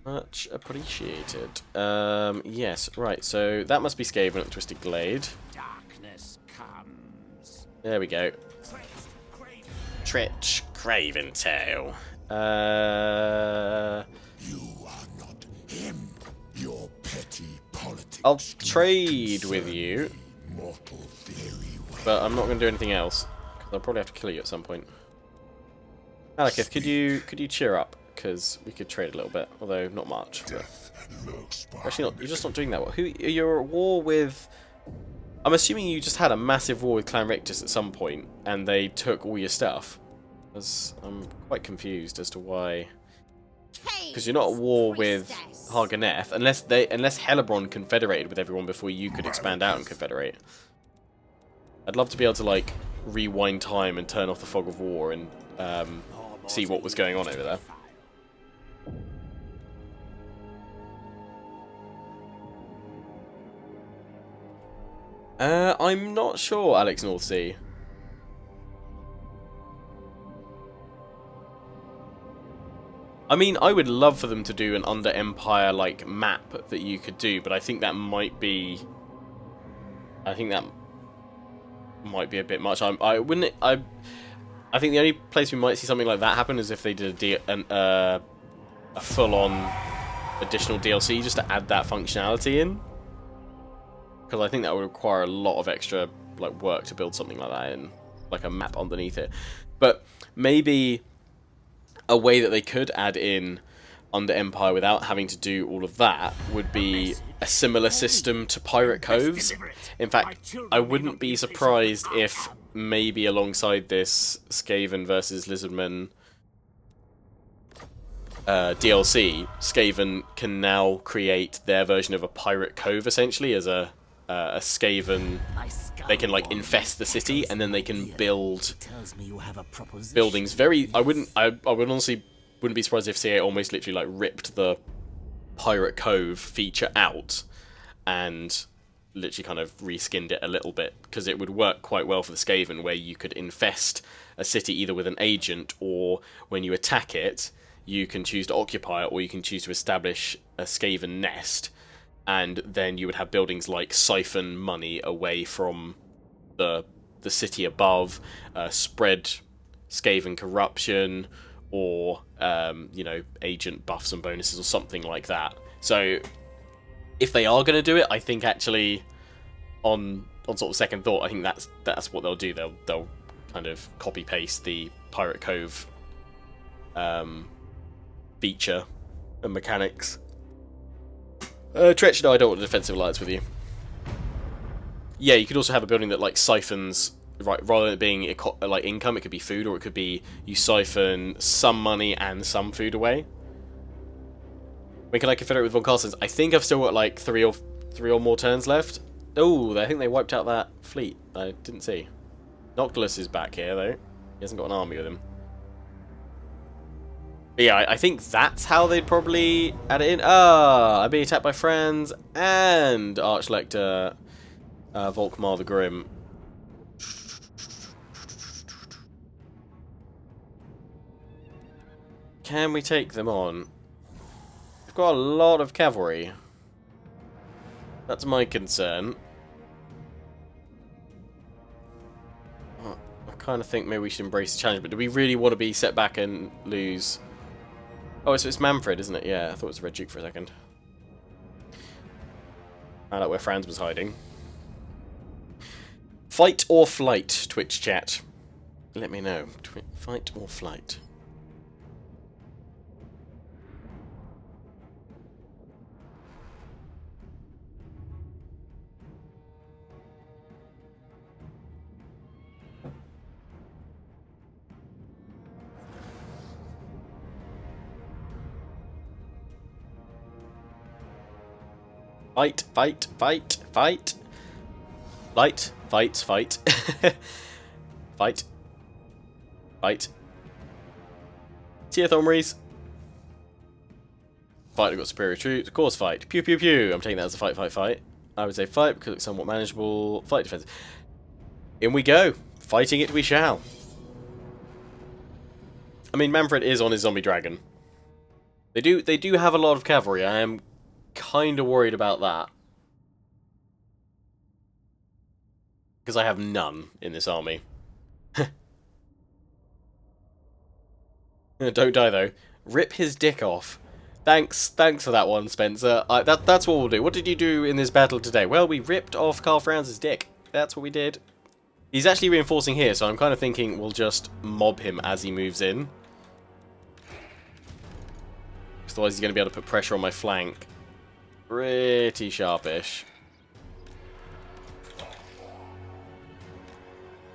Much appreciated. Yes, right, so that must be Skaven at Twisted Glade. Darkness comes. There we go. Tretch Craventail. You are not him. Your petty politics. I'll trade with you, Mortal theory. but I'm not going to do anything else. Because I'll probably have to kill you at some point. Alakith, could you cheer up? Because we could trade a little bit, although not much. But... Actually, not. You're just not doing that well. You're at war with... I'm assuming you just had a massive war with Clan Rictus at some point, and they took all your stuff. I'm quite confused as to why. Because you're not at war with Harganeth, unless Hellebrand confederated with everyone before you could expand out and confederate. I'd love to be able to like rewind time and turn off the fog of war and see what was going on over there. I'm not sure, Alex Northsea. I mean, I would love for them to do an Under Empire like map that you could do, but I think that might be. I think that might be a bit much. I wouldn't. I think the only place we might see something like that happen is if they did a full-on additional DLC just to add that functionality in, because I think that would require a lot of extra like work to build something like that in, like a map underneath it. But maybe a way that they could add in Under Empire without having to do all of that would be a similar system to Pirate Coves. In fact, I wouldn't be surprised if maybe alongside this Skaven versus Lizardmen DLC, Skaven can now create their version of a Pirate Cove essentially as a Skaven. They can like infest the city and then they can build buildings. I would honestly wouldn't be surprised if CA almost literally like ripped the Pirate Cove feature out and literally kind of reskinned it a little bit, because it would work quite well for the Skaven, where you could infest a city either with an agent, or when you attack it you can choose to occupy it, or you can choose to establish a Skaven nest, and then you would have buildings like siphon money away from the city above, spread Skaven corruption, or you know, agent buffs and bonuses or something like that. So if they are going to do it, I think actually on sort of second thought, I think that's what they'll do. They'll kind of copy paste the Pirate Cove feature and mechanics. Tretch, no, I don't want a defensive alliance with you. Yeah, you could also have a building that like siphons, right, rather than it being like income, it could be food, or it could be you siphon some money and some food away. When can I confederate with Von Carstens? I think I've still got like three or more turns left. Oh, I think they wiped out that fleet. I didn't see. Noctilus is back here though. He hasn't got an army with him. But yeah, I think that's how they'd probably add it in. Ah, I'm being attacked by Franz and Archlector Volkmar the Grim. Can we take them on? We've got a lot of cavalry. That's my concern. I kind of think maybe we should embrace the challenge, but do we really want to be set back and lose? Oh, so it's Manfred, isn't it? Yeah, I thought it was Red Duke for a second. Found out where Franz was hiding. Fight or flight, Twitch chat. Let me know. Fight or flight. Fight, fight, fight, fight. Light, fight, fight. Fight. Fight. Theothomries. Fight, I've got superior troops. Of course, fight. Pew, pew, pew. I'm taking that as a fight, fight, fight. I would say fight because it's somewhat manageable. Fight, defense. In we go. Fighting it we shall. I mean, Manfred is on his zombie dragon. They do have a lot of cavalry. I am kind of worried about that. Because I have none in this army. Don't die, though. Rip his dick off. Thanks for that one, Spencer. That's what we'll do. What did you do in this battle today? Well, we ripped off Karl Franz's dick. That's what we did. He's actually reinforcing here, so I'm kind of thinking we'll just mob him as he moves in. Otherwise he's going to be able to put pressure on my flank. Pretty sharpish.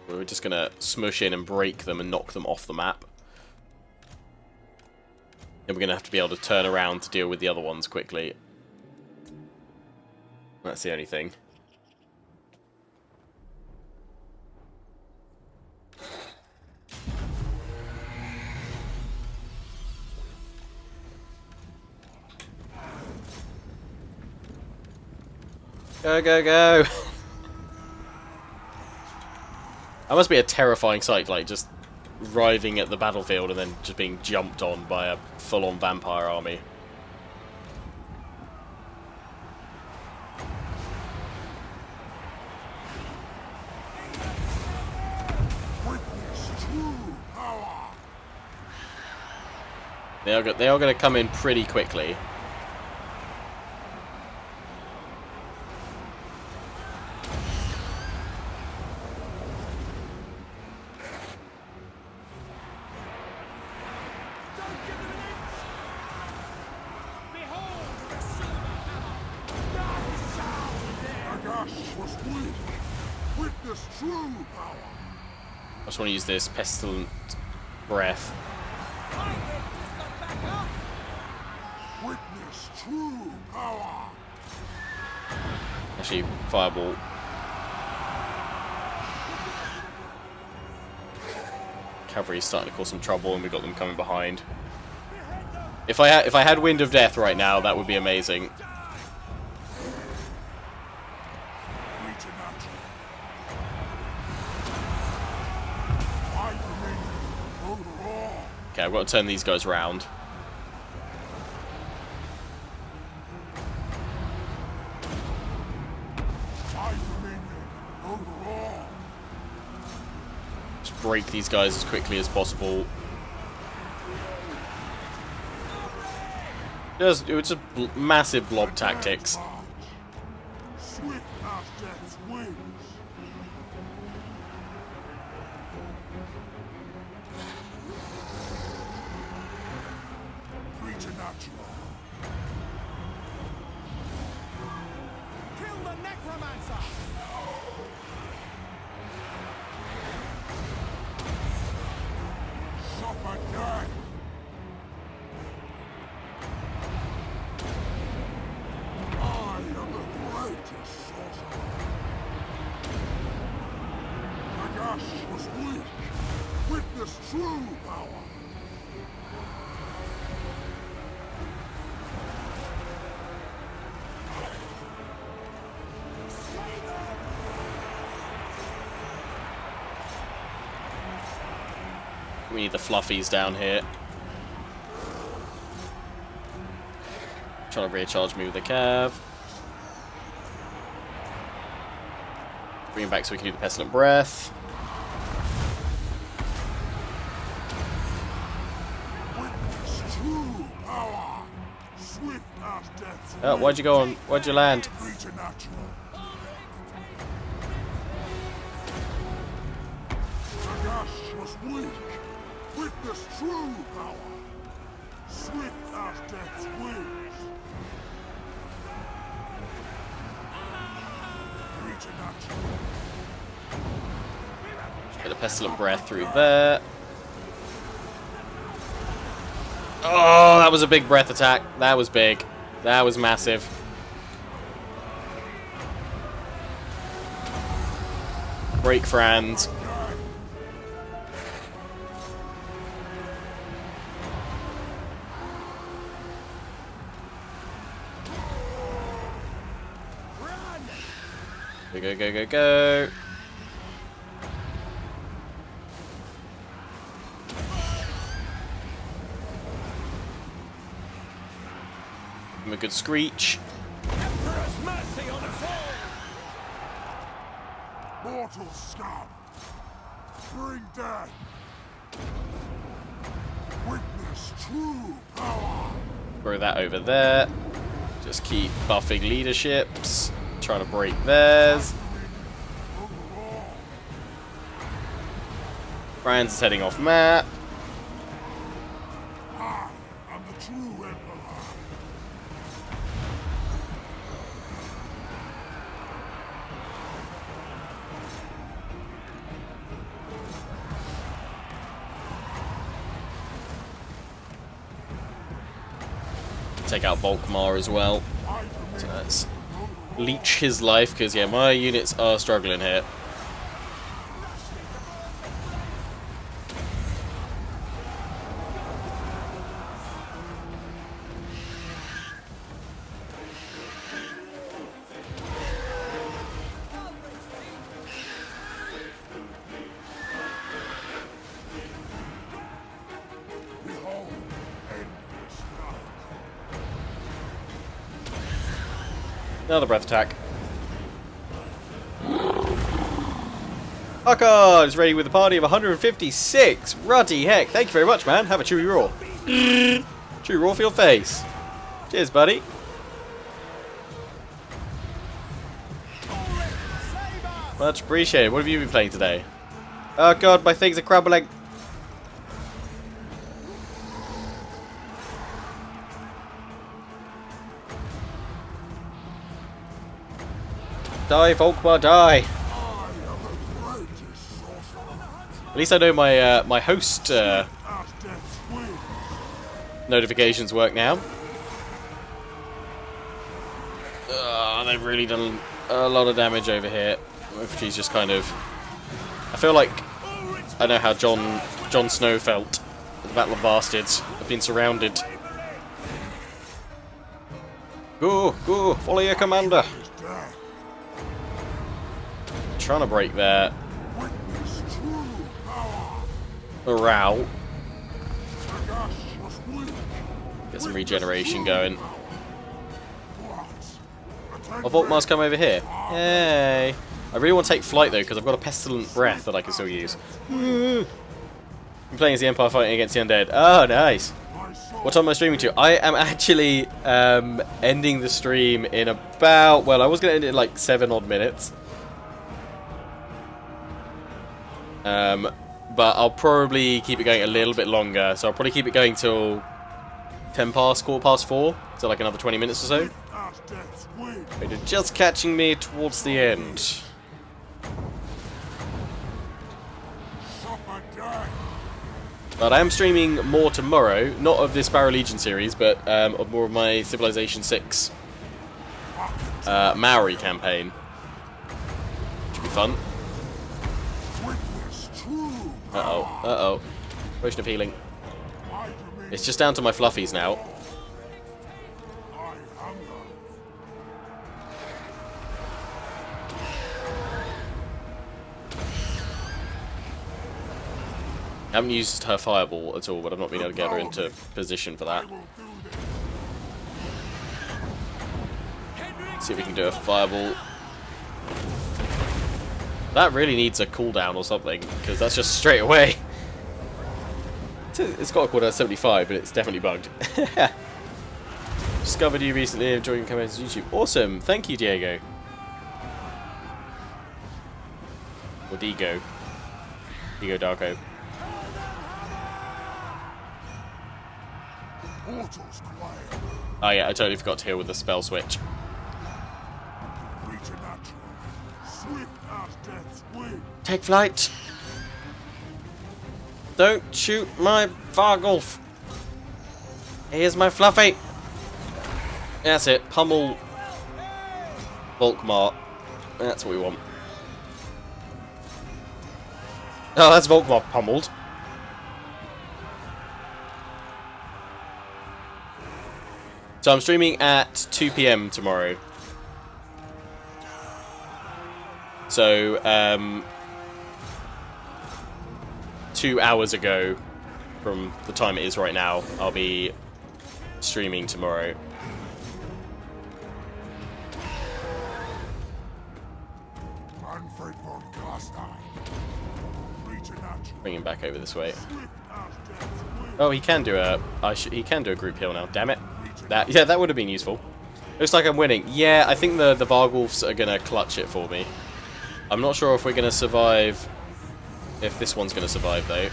We're just going to smush in and break them and knock them off the map. And we're going to have to be able to turn around to deal with the other ones quickly. That's the only thing. Go, go, go! That must be a terrifying sight, like, just arriving at the battlefield and then just being jumped on by a full-on vampire army. Witness true power. They are going to come in pretty quickly. Was weak. Witness true power. I just want to use this pestilent breath. Witness true power. Actually, fireball. Cavalry's starting to cause some trouble, and we've got them coming behind. If I had Wind of Death right now, that would be amazing. Okay, I've got to turn these guys around. Just break these guys as quickly as possible. It's just massive blob tactics. Swift as death's wings. Preternatural. Kill the necromancer! Suffer death. I am the greatest sorcerer. Nagash was weak. Witness true power. We need the fluffies down here. Trying to recharge me with the cav. Bring him back so we can do the pestilent breath. Witness true power. Swift as death's Oh, why'd you go on? Why'd you land? Preternatural. Nagash was weak. Witness true power. Swift as death's wings. Preternatural. Get a pestilent breath through there. Oh, that was a big breath attack. That was big. That was massive. Break Franz. Go, go, go, go, go. Give him a good screech. Mortal scum! Bring death! Witness true power! Throw that over there. Just keep buffing leaderships. Trying to break theirs. Franz is heading off map. I am the true emperor! Take out Volkmar as well. So let's leech his life, because yeah, my units are struggling here. Another breath attack. Arkard is ready with a party of 156. Ruddy heck. Thank you very much, man. Have a chewy raw. Chewy raw for your face. Cheers, buddy. Much appreciated. What have you been playing today? Oh god, my things are crumbling. Die, Volkmar, die! At least I know my my host notifications work now. They've really done a lot of damage over here. She's just kind of. I feel like I know how Jon Snow felt at the Battle of Bastards. I've been surrounded. Go, go, follow your commander. Trying to break their morale. Get some regeneration going. Oh, Volkmar's come over here. Yay! I really want to take flight though, because I've got a pestilent breath that I can still use. I'm playing as the Empire fighting against the undead. Oh, nice. What time am I streaming to? I am actually ending the stream in about, well, I was going to end it in like 7 odd minutes. But I'll probably keep it going a little bit longer, so I'll probably keep it going till 10 past, quarter past 4, so like another 20 minutes or so. But you're just catching me towards the end. But I am streaming more tomorrow, not of this Barrow Legion series, but of more of my Civilization 6 Maori campaign. Should be fun. Uh-oh, uh-oh. Potion of healing. It's just down to my fluffies now. I haven't used her fireball at all, but I've not been able to get her into position for that. See if we can do a fireball. That really needs a cooldown or something, because that's just straight away. It's got a cooldown 75, but it's definitely bugged. Discovered you recently, enjoying coming to YouTube. Awesome, thank you, Diego. Or Diego. Diego Darko. Oh yeah, I totally forgot to heal with the spell switch. Take flight! Don't shoot my Vargulf! Here's my Fluffy! That's it, pummel Volkmar. That's what we want. Oh, that's Volkmar pummeled. So I'm streaming at 2 PM tomorrow. So, 2 hours ago from the time it is right now, I'll be streaming tomorrow. Manfred von Garstein. Bring him back over this way. Oh, he can do a he can do a group heal now. Damn it! That would have been useful. Looks like I'm winning. Yeah, I think the Vargulfs are gonna clutch it for me. I'm not sure if we're gonna survive. If this one's gonna survive though.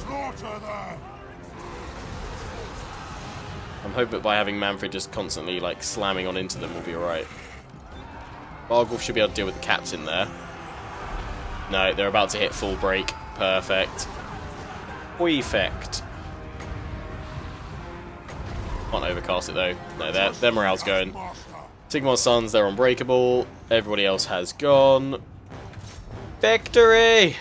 Slaughter them! I'm hoping that by having Manfred just constantly like slamming on into them, we'll be alright. Vargulf should be able to deal with the captain there. No, they're about to hit full break. Perfect. Perfect. Can't overcast it though. No, their morale's going. Sigmar's sons, they're unbreakable. Everybody else has gone. Victory!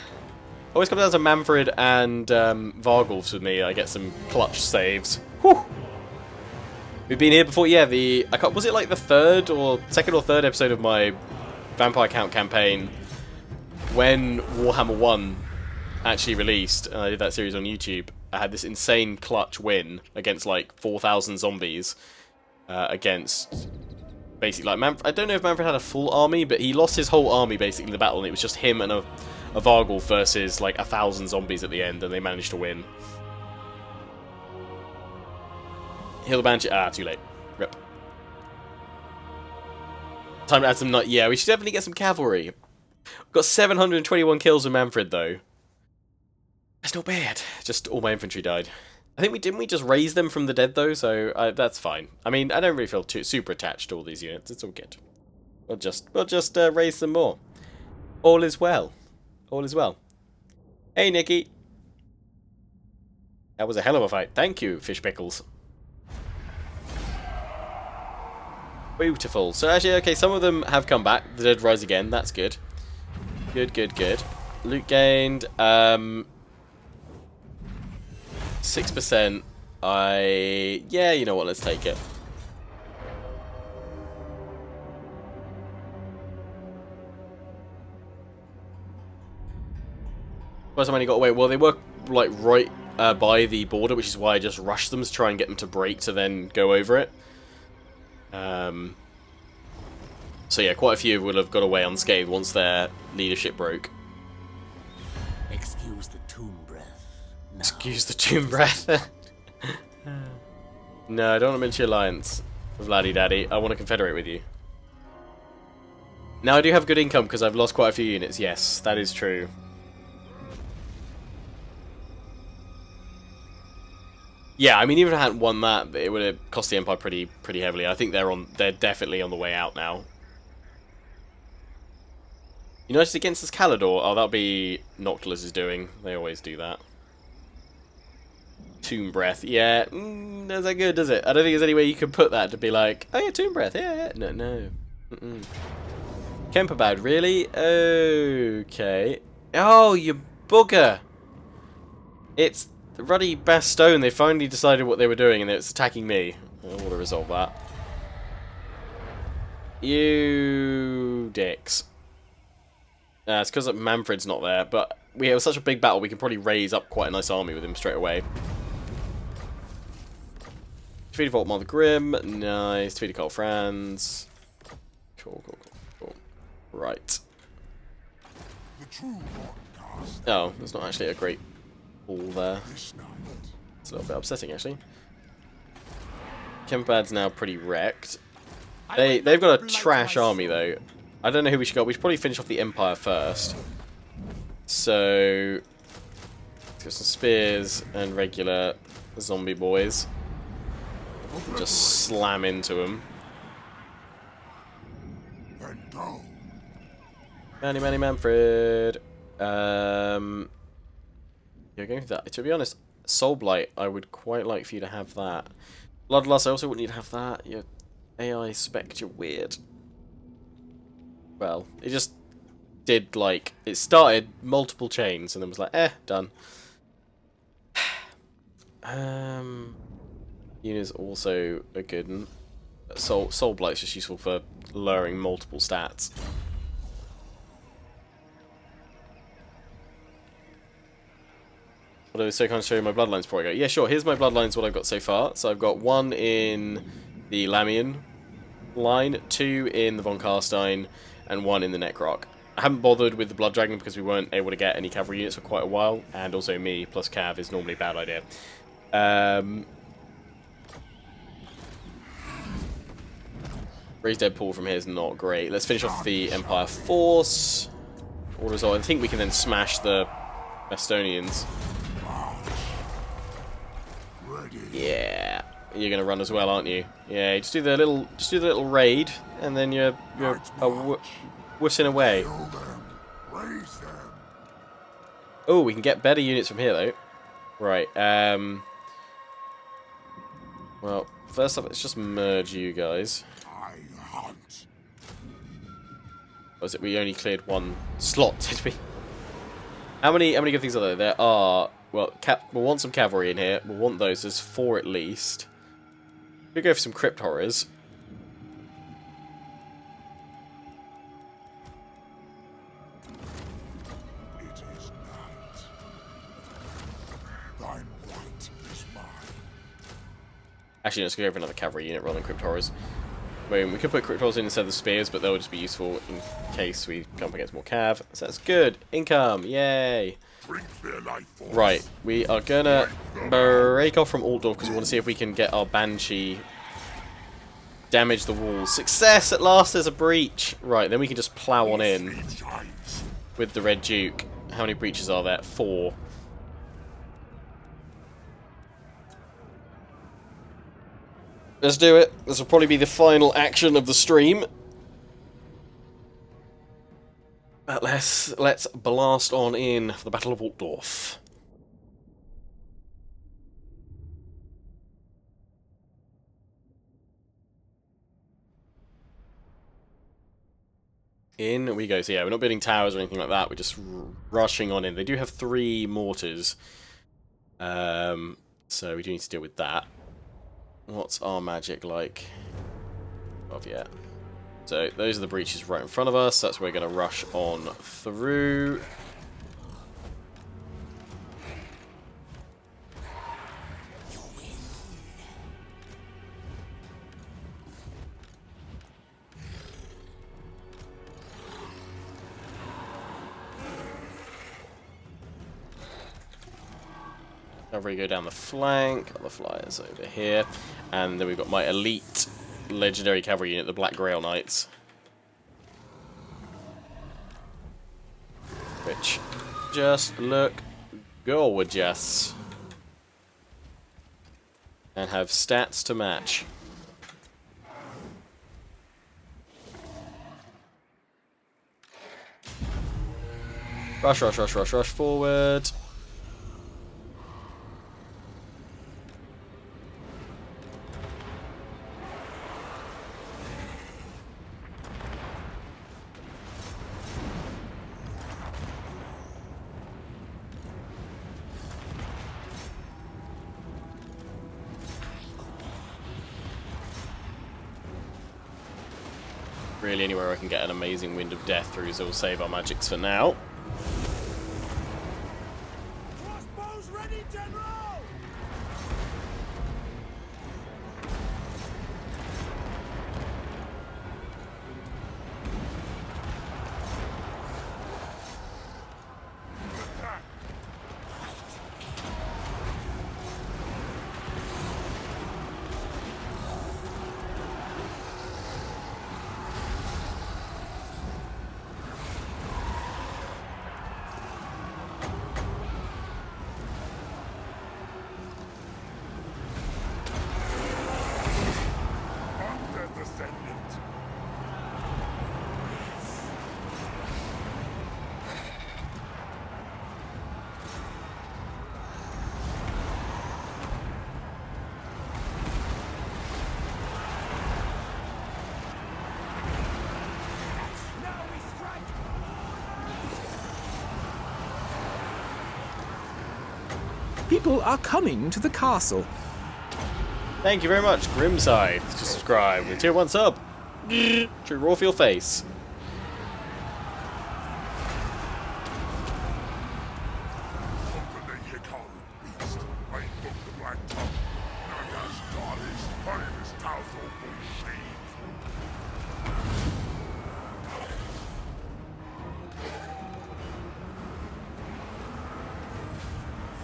Always comes down to Manfred and Vargulfs with me. I get some clutch saves. Whew. We've been here before. Yeah, was it like the second or third episode of my Vampire Count campaign when Warhammer 1 actually released, and I did that series on YouTube. I had this insane clutch win against like 4,000 zombies against basically like I don't know if Manfred had a full army, but he lost his whole army basically in the battle, and it was just him and a Vargulf versus like 1,000 zombies at the end, and they managed to win. Heal the Banshee. Ah, too late. Rip. Time to add some nut. Yeah, we should definitely get some cavalry. We've got 721 kills with Manfred though. That's not bad. Just all my infantry died. I think didn't we just raise them from the dead though, so that's fine. I mean, I don't really feel super attached to all these units. It's all good. We'll just raise them more. All is well. All is well. Hey, Nikki. That was a hell of a fight. Thank you, Fish Pickles. Beautiful. So actually, okay, some of them have come back. The dead rise again. That's good. Good, good, good. Loot gained. 6%. Yeah, you know what? Let's take it. First time I only got away. Well, they were like right by the border, which is why I just rushed them to try and get them to break to then go over it. So yeah, quite a few will have got away unscathed once their leadership broke. Excuse the tomb breath. No. Excuse the tomb breath. No, I don't want to mention alliance with Laddie Daddy. I want to confederate with you. Now I do have good income because I've lost quite a few units. Yes, that is true. Yeah, I mean, even if I hadn't won that, it would have cost the Empire pretty heavily. I think they're definitely on the way out now. United against this Calador. Oh, that'll be Noctilus is doing. They always do that. Tomb Breath. Yeah, that's not good, does it? I don't think there's any way you can put that to be like, oh yeah, Tomb Breath. Yeah. No. Kemperbad, really? Okay. Oh, you bugger. It's the Ruddy Bastone. They finally decided what they were doing, and it's attacking me. I want to resolve that. You dicks. It's because Manfred's not there, but we have such a big battle, we can probably raise up quite a nice army with him straight away. Defeated Volkmar the Grim. Nice. Defeated Karl Franz. Cool. Right. Oh, there's not actually a great ball there. It's a little bit upsetting, actually. Kempbad's now pretty wrecked. They've got a trash army, though. I don't know who we should go. We should probably finish off the Empire first. So, let's get some spears and regular zombie boys. Just slam into them. Manny Manfred. You're going for that. To be honest, Soulblight, I would quite like for you to have that. Bloodlust, I also wouldn't need to have that. Your AI spec, you're weird. Well, it just did, like, it started multiple chains and then was like, done. Union's also a good one. Soul Blight's just useful for lowering multiple stats. Although, so kind of show you my bloodlines before I go. Yeah, sure, here's my bloodlines, what I've got so far. So I've got 1 in the Lamian line, 2 in the Von Carstein, and 1 in the Necroc. I haven't bothered with the Blood Dragon because we weren't able to get any cavalry units for quite a while, and also me plus Cav is normally a bad idea. Raised Deadpool from here is not great. Let's finish off the Empire Force. Or result. I think we can then smash the Estonians. Yeah, you're gonna run as well, aren't you? Yeah, just do the little raid, and then you're wussing away. Oh, we can get better units from here though. Right. Well, first off, let's just merge you guys. Was it we only cleared 1 slot? Did we? How many good things are there? There are. Well, we'll want some cavalry in here. We'll want those. There's 4 at least. We'll go for some crypt horrors. It is night. Thine right is mine. Actually, let's go for another cavalry unit rather than crypt horrors. I mean, we could put crypt horrors in instead of the spears, but they'll just be useful in case we come up against more cav. So that's good. Income. Yay. Right, we are gonna break off from Altdorf because we want to see if we can get our Banshee damage the walls. Success! At last there's a breach! Right, then we can just plow on in with the Red Duke. How many breaches are there? 4. Let's do it. This will probably be the final action of the stream. But let's blast on in for the Battle of Altdorf. In we go. So yeah, we're not building towers or anything like that. We're just rushing on in. They do have 3 mortars, so we do need to deal with that. What's our magic like? Oh yeah. So those are the breaches right in front of us. That's where we're going to rush on through. Cavalry go down the flank. Other flyers over here, and then we've got my elite legendary cavalry unit, the Black Grail Knights, which just look gorgeous and have stats to match. Rush, rush, rush, rush, rush forward. Really anywhere I can get an amazing Wind of Death through, so we'll save our magics for now. Crossbows ready, General! People are coming to the castle. Thank you very much, Grimside, to subscribe with tier 1 sub. True raw for your face.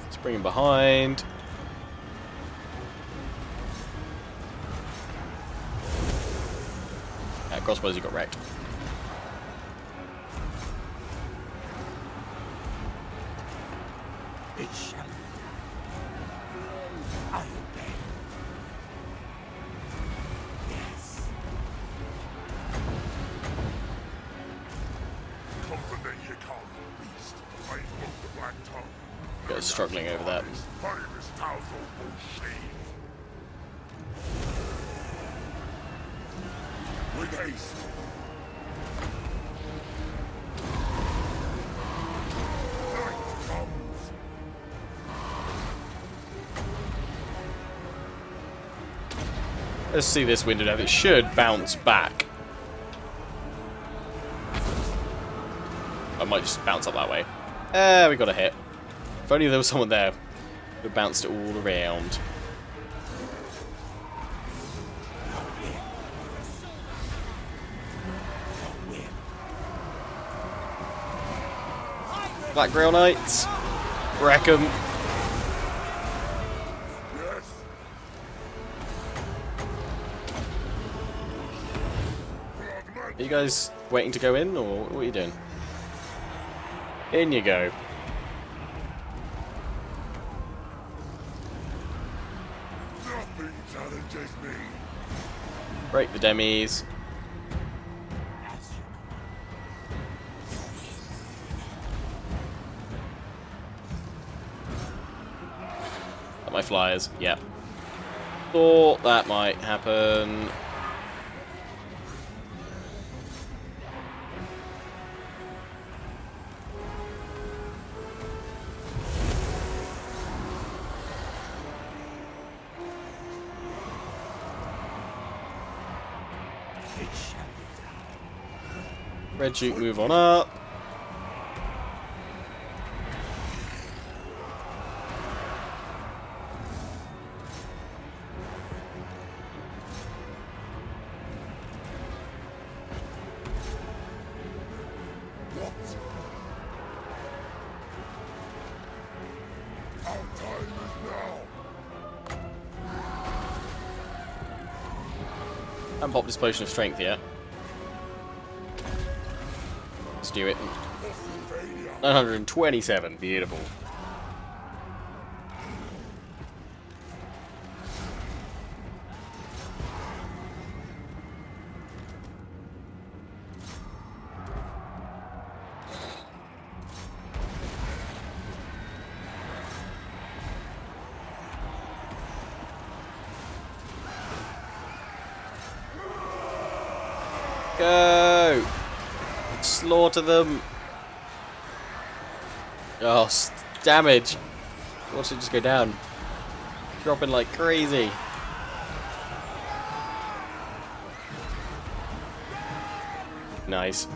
Let's bring him behind. Crossbows, you got wrecked. It shall be done. I obey. Yes. Company Hikal, beast. I invoke the black tongue. You guys struggling over that. Barrow's Talzo Bullshade. With haste. Night comes. Let's see this window now. It should bounce back. I might just bounce up that way. We got a hit. If only there was someone there who bounced it all around. Black Grail Knights. Wreck 'em. Yes. Are you guys waiting to go in, or what are you doing? In you go. Nothing challenges me. Break the demis. My flyers, yep. Thought that might happen. It shall be done. Red Duke, move on up. What? Our time is now. And pop this potion of strength yet. Let's do it. 927, beautiful. Go! Slaughter them! Oh, damage! Watch it just go down. Dropping like crazy. Nice.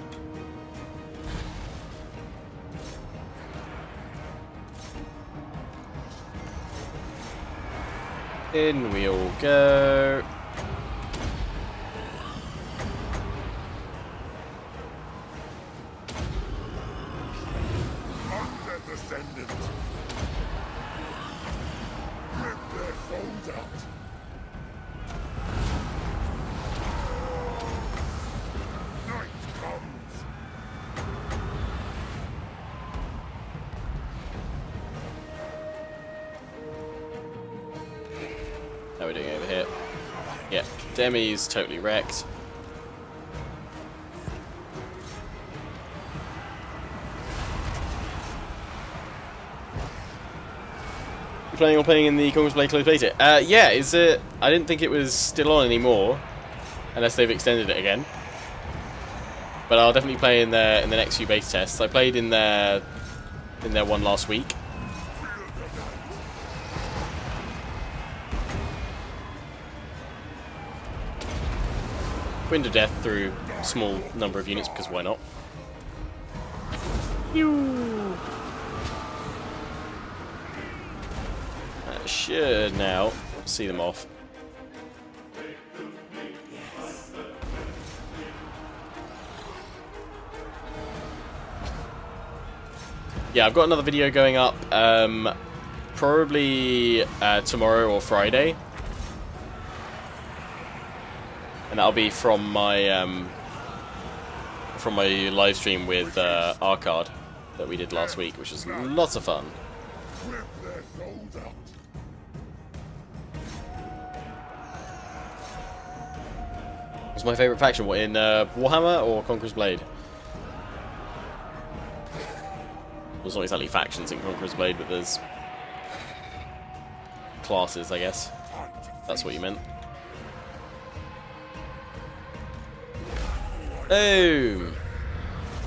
In we all go. Descendant. Rip their phones out. Night comes. How are we doing over here? Yeah, Demi's totally wrecked. Planning on playing in the Conquest Blade close later? Yeah, is it? I didn't think it was still on anymore, unless they've extended it again. But I'll definitely play in the next few base tests. I played in their one last week. Wind of Death through a small number of units, because why not? That should now see them off. Yeah, I've got another video going up, probably tomorrow or Friday. And that'll be from my live stream with Arcard that we did last week, which was lots of fun. Rip their souls out. What's my favourite faction? What, in Warhammer or Conqueror's Blade? Well, it's not exactly factions in Conqueror's Blade, but there's classes, I guess. That's what you meant. Boom!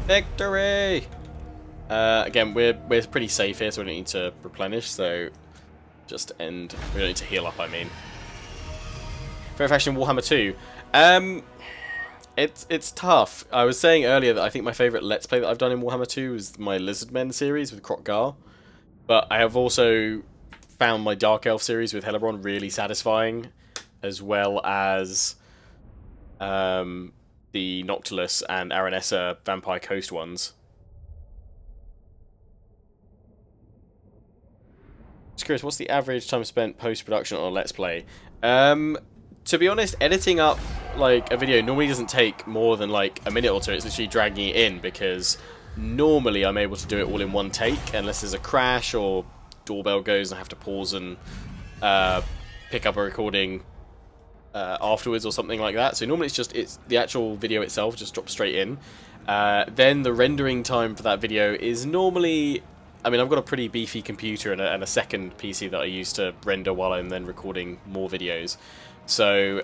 Victory! Again, we're pretty safe here, so we don't need to replenish, so just end. We don't need to heal up, I mean. Favorite faction Warhammer 2. It's tough. I was saying earlier that I think my favourite Let's Play that I've done in Warhammer 2 is my Lizardmen series with Krokgar. But I have also found my Dark Elf series with Hellebrand really satisfying, as well as the Noctilus and Aranessa Vampire Coast ones. Just curious, what's the average time spent post-production on a Let's Play? To be honest, editing up like a video normally doesn't take more than like a minute or two. It's literally dragging it in, because normally I'm able to do it all in one take, unless there's a crash or doorbell goes and I have to pause and pick up a recording afterwards or something like that. So normally it's the actual video itself just drops straight in. Then the rendering time for that video is normally, I mean, I've got a pretty beefy computer and a second PC that I use to render while I'm then recording more videos. So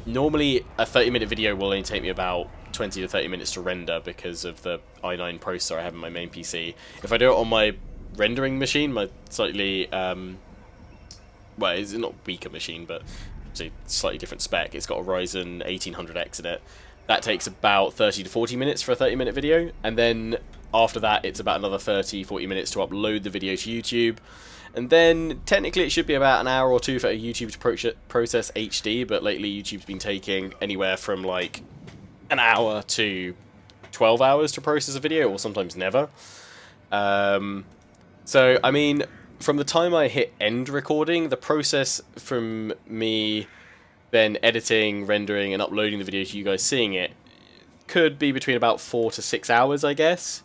normally a 30-minute video will only take me about 20 to 30 minutes to render because of the i9 processor I have in my main PC. If I do it on my rendering machine, my slightly well, it's not weaker machine, but it's a slightly different spec. It's got a Ryzen 1800X in it. That takes about 30 to 40 minutes for a 30-minute video, and then after that it's about another 30-40 minutes to upload the video to YouTube. And then technically it should be about an hour or two for YouTube to process HD, but lately YouTube's been taking anywhere from like an hour to 12 hours to process a video, or sometimes never. So, I mean, from the time I hit end recording, the process from me then editing, rendering, and uploading the video to you guys seeing it could be between about 4 to 6 hours, I guess.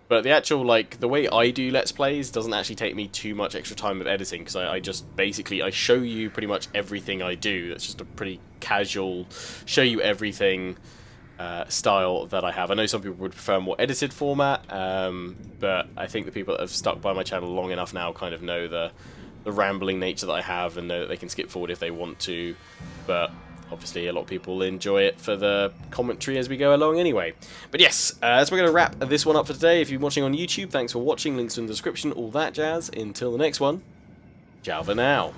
But the actual, like, the way I do Let's Plays doesn't actually take me too much extra time of editing, because I just basically, I show you pretty much everything I do. That's just a pretty casual, show you everything style that I have. I know some people would prefer a more edited format, but I think the people that have stuck by my channel long enough now kind of know the rambling nature that I have, and know that they can skip forward if they want to. But obviously a lot of people enjoy it for the commentary as we go along anyway. But yes, as we're going to wrap this one up for today, if you're watching on YouTube, thanks for watching, links in the description, all that jazz. Until the next one, ciao for now.